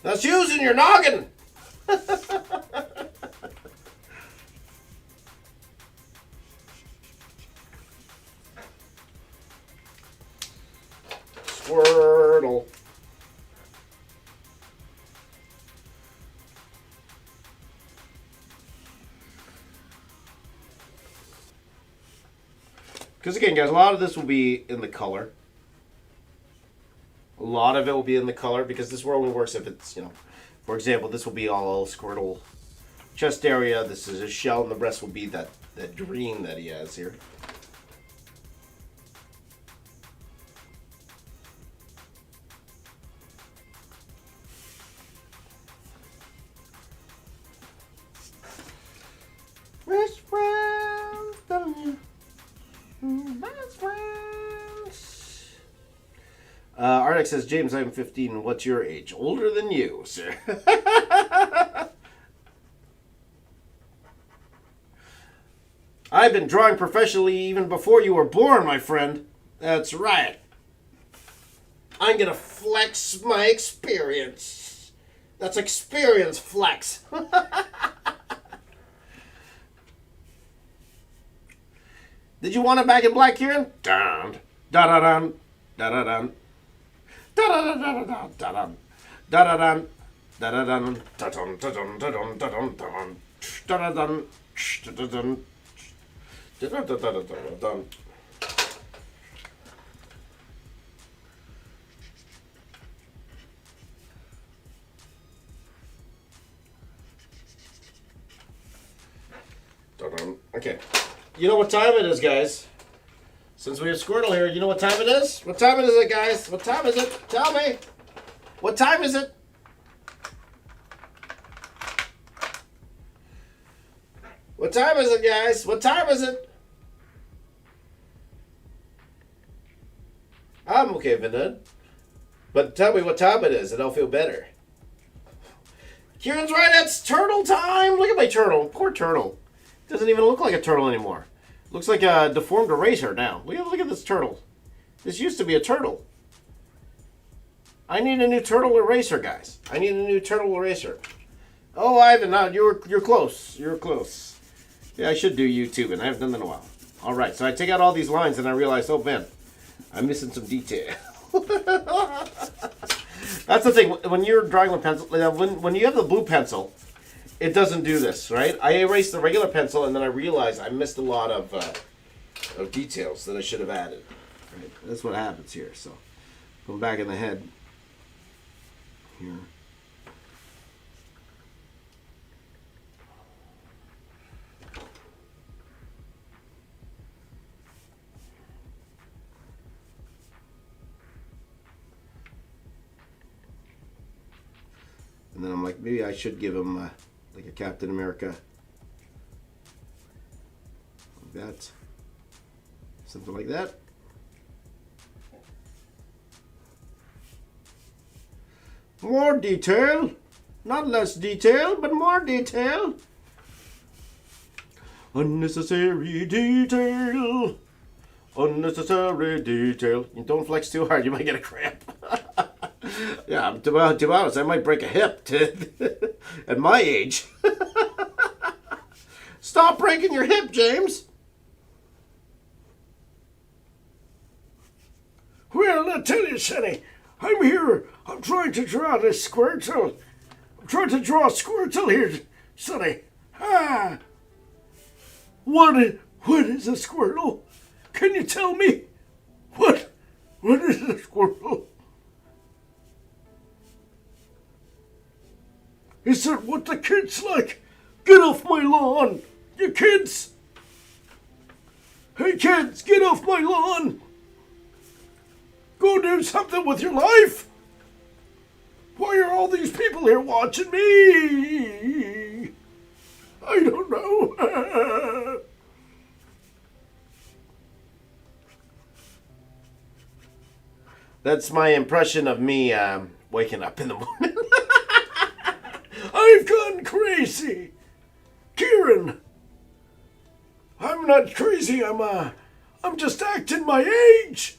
That's using your noggin. Squirtle. Because again, guys, a lot of this will be in the color. A lot of it will be in the color because this only works if it's, for example, this will be all Squirtle chest area. This is his shell, and the rest will be that green that he has here. Ardex says, James, I'm 15. What's your age? Older than you, sir. I've been drawing professionally even before you were born, my friend. That's right. I'm going to flex my experience. That's experience flex. Did you want it back in black, Kieran? Dun, da da dun, da da dun. Da da da da da da da da da da da da da da da da da. Okay. You know what time it is, guys? Since we have Squirtle here, you know what time it is? What time is it, guys? What time is it? Tell me. What time is it? What time is it, guys? What time is it? I'm okay, Vinod. But tell me what time it is, and I'll feel better. Kieran's right, it's turtle time! Look at my turtle. Poor turtle. Doesn't even look like a turtle anymore. Looks like a deformed eraser now. Look at this turtle. This used to be a turtle. I need a new turtle eraser, guys. I need a new turtle eraser. Oh, Ivan, no, you're close. You're close. Yeah, I should do YouTube, and I haven't done that in a while. All right, so I take out all these lines, and I realize, oh, man, I'm missing some detail. That's the thing. When you're drawing with pencil, when you have the blue pencil, it doesn't do this, right? I erased the regular pencil, and then I realized I missed a lot of details that I should have added. Right? That's what happens here. So, going back in the head here. And then I'm like, maybe I should give him like a Captain America. Like that. Something like that. More detail. Not less detail, but more detail. Unnecessary detail. Unnecessary detail. You don't flex too hard, you might get a cramp. Yeah, to be honest, I might break a hip at my age. Stop breaking your hip, James. Well, I'll tell you, Sonny, I'm here. I'm trying to draw this Squirtle. I'm trying to draw a Squirtle here, Sonny. Ah. What is a Squirtle? Can you tell me? What is a Squirtle? Is that what the kids like? Get off my lawn, you kids! Hey kids, get off my lawn! Go do something with your life! Why Why are all these people here watching me? I don't know. That's my impression of me waking up in the morning. I've gone crazy. Kieran, I'm not crazy. I'm just acting my age.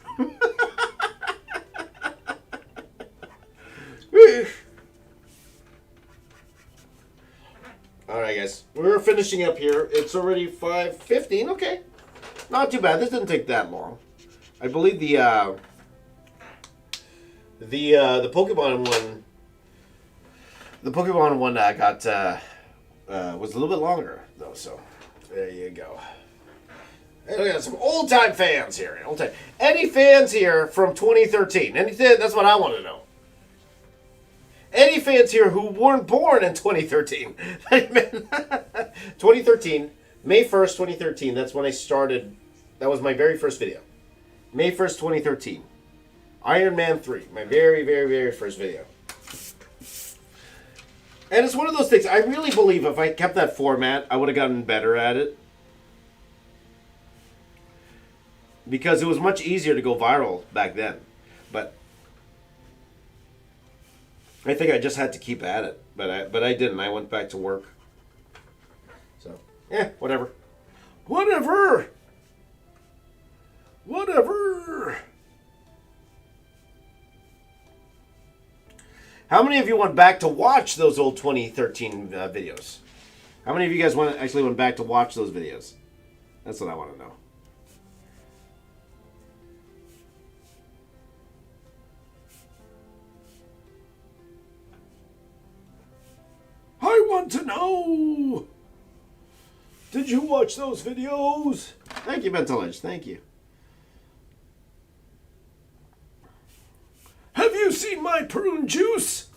All right, guys. We're finishing up here. It's already 5:15. Okay. Not too bad. This didn't take that long. I believe the Pokemon one. The Pokemon one got was a little bit longer though. So there you go. And we got some old time fans here. Old time. Any fans here from 2013? Anything? That's what I want to know. Any fans here who weren't born in 2013? 2013, May 1st, 2013. That's when I started. That was my very first video. May 1st, 2013. Iron Man 3. My very, very, very first video. And it's one of those things. I really believe if I kept that format, I would have gotten better at it. Because it was much easier to go viral back then. But I think I just had to keep at it. But I didn't. I went back to work. So, whatever. Whatever. How many of you went back to watch those old 2013 videos? How many of you guys actually went back to watch those videos? That's what I want to know. I want to know. Did you watch those videos? Thank you, Mental Edge. Thank you. Have you seen my prune juice?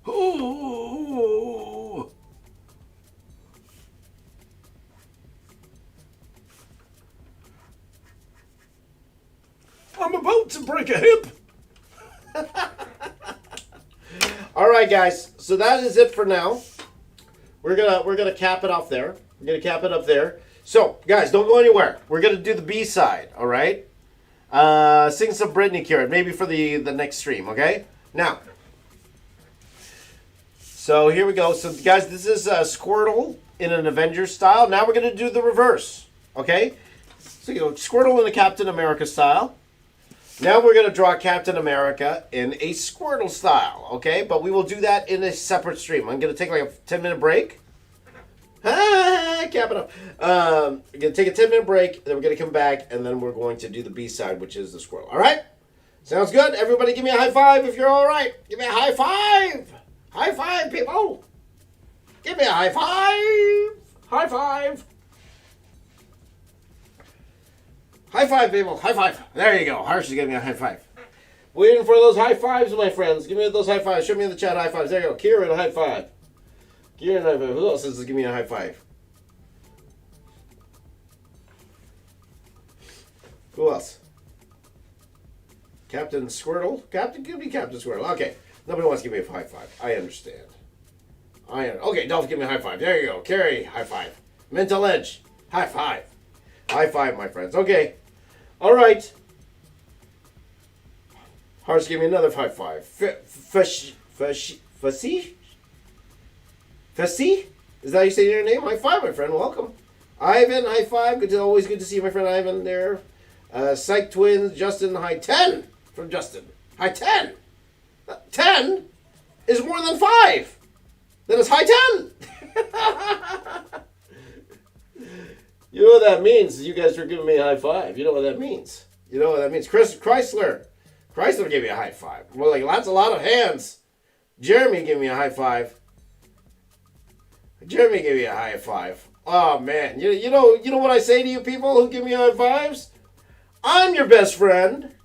Oh. I'm about to break a hip. All right, guys. So that is it for now. We're gonna cap it off there. We're gonna cap it up there. So, guys, don't go anywhere. We're gonna do the B side. All right. Sing some Britney Kieran, maybe for the next stream. Okay. Now. So here we go. So, guys, this is Squirtle in an Avengers style. Now we're gonna do the reverse. Okay. So you know, Squirtle in the Captain America style. Now we're going to draw Captain America in a Squirtle style, okay? But we will do that in a separate stream. I'm going to take like a 10-minute break. Cap it up. We're going to take a 10-minute break, then we're going to come back, and then we're going to do the B-side, which is the Squirtle. All right? Sounds good? Everybody give me a high five if you're all right. Give me a high five. High five, people. Give me a high five. High five. High five, people. High five. There you go. Harsh is giving me a high five. Waiting for those high fives, my friends. Give me those high fives. Show me in the chat high fives. There you go. Kieran, a high five. Kieran, high five. Who else is giving me a high five? Who else? Captain Squirtle? Give me Captain Squirtle. Okay. Nobody wants to give me a high five. I understand. Okay, Dolph, give me a high five. There you go. Carrie, high five. Mental Edge, high five. High five, my friends. Okay. All right. Harsh, give me another high five. Fussy? Fussy? Is that how you say your name? High five, my friend. Welcome. Ivan, high five. Always good to see you, my friend Ivan there. Psych Twins, Justin, high 10 from Justin. High 10. 10 is more than 5. Then it's high 10. You know what that means? You guys are giving me a high five. You know what that means. You know what that means. Chris Chrysler gave me a high five. Well, like a lot of hands. Jeremy gave me a high five. Jeremy gave me a high five. Oh man, you know what I say to you people who give me high fives? I'm your best friend.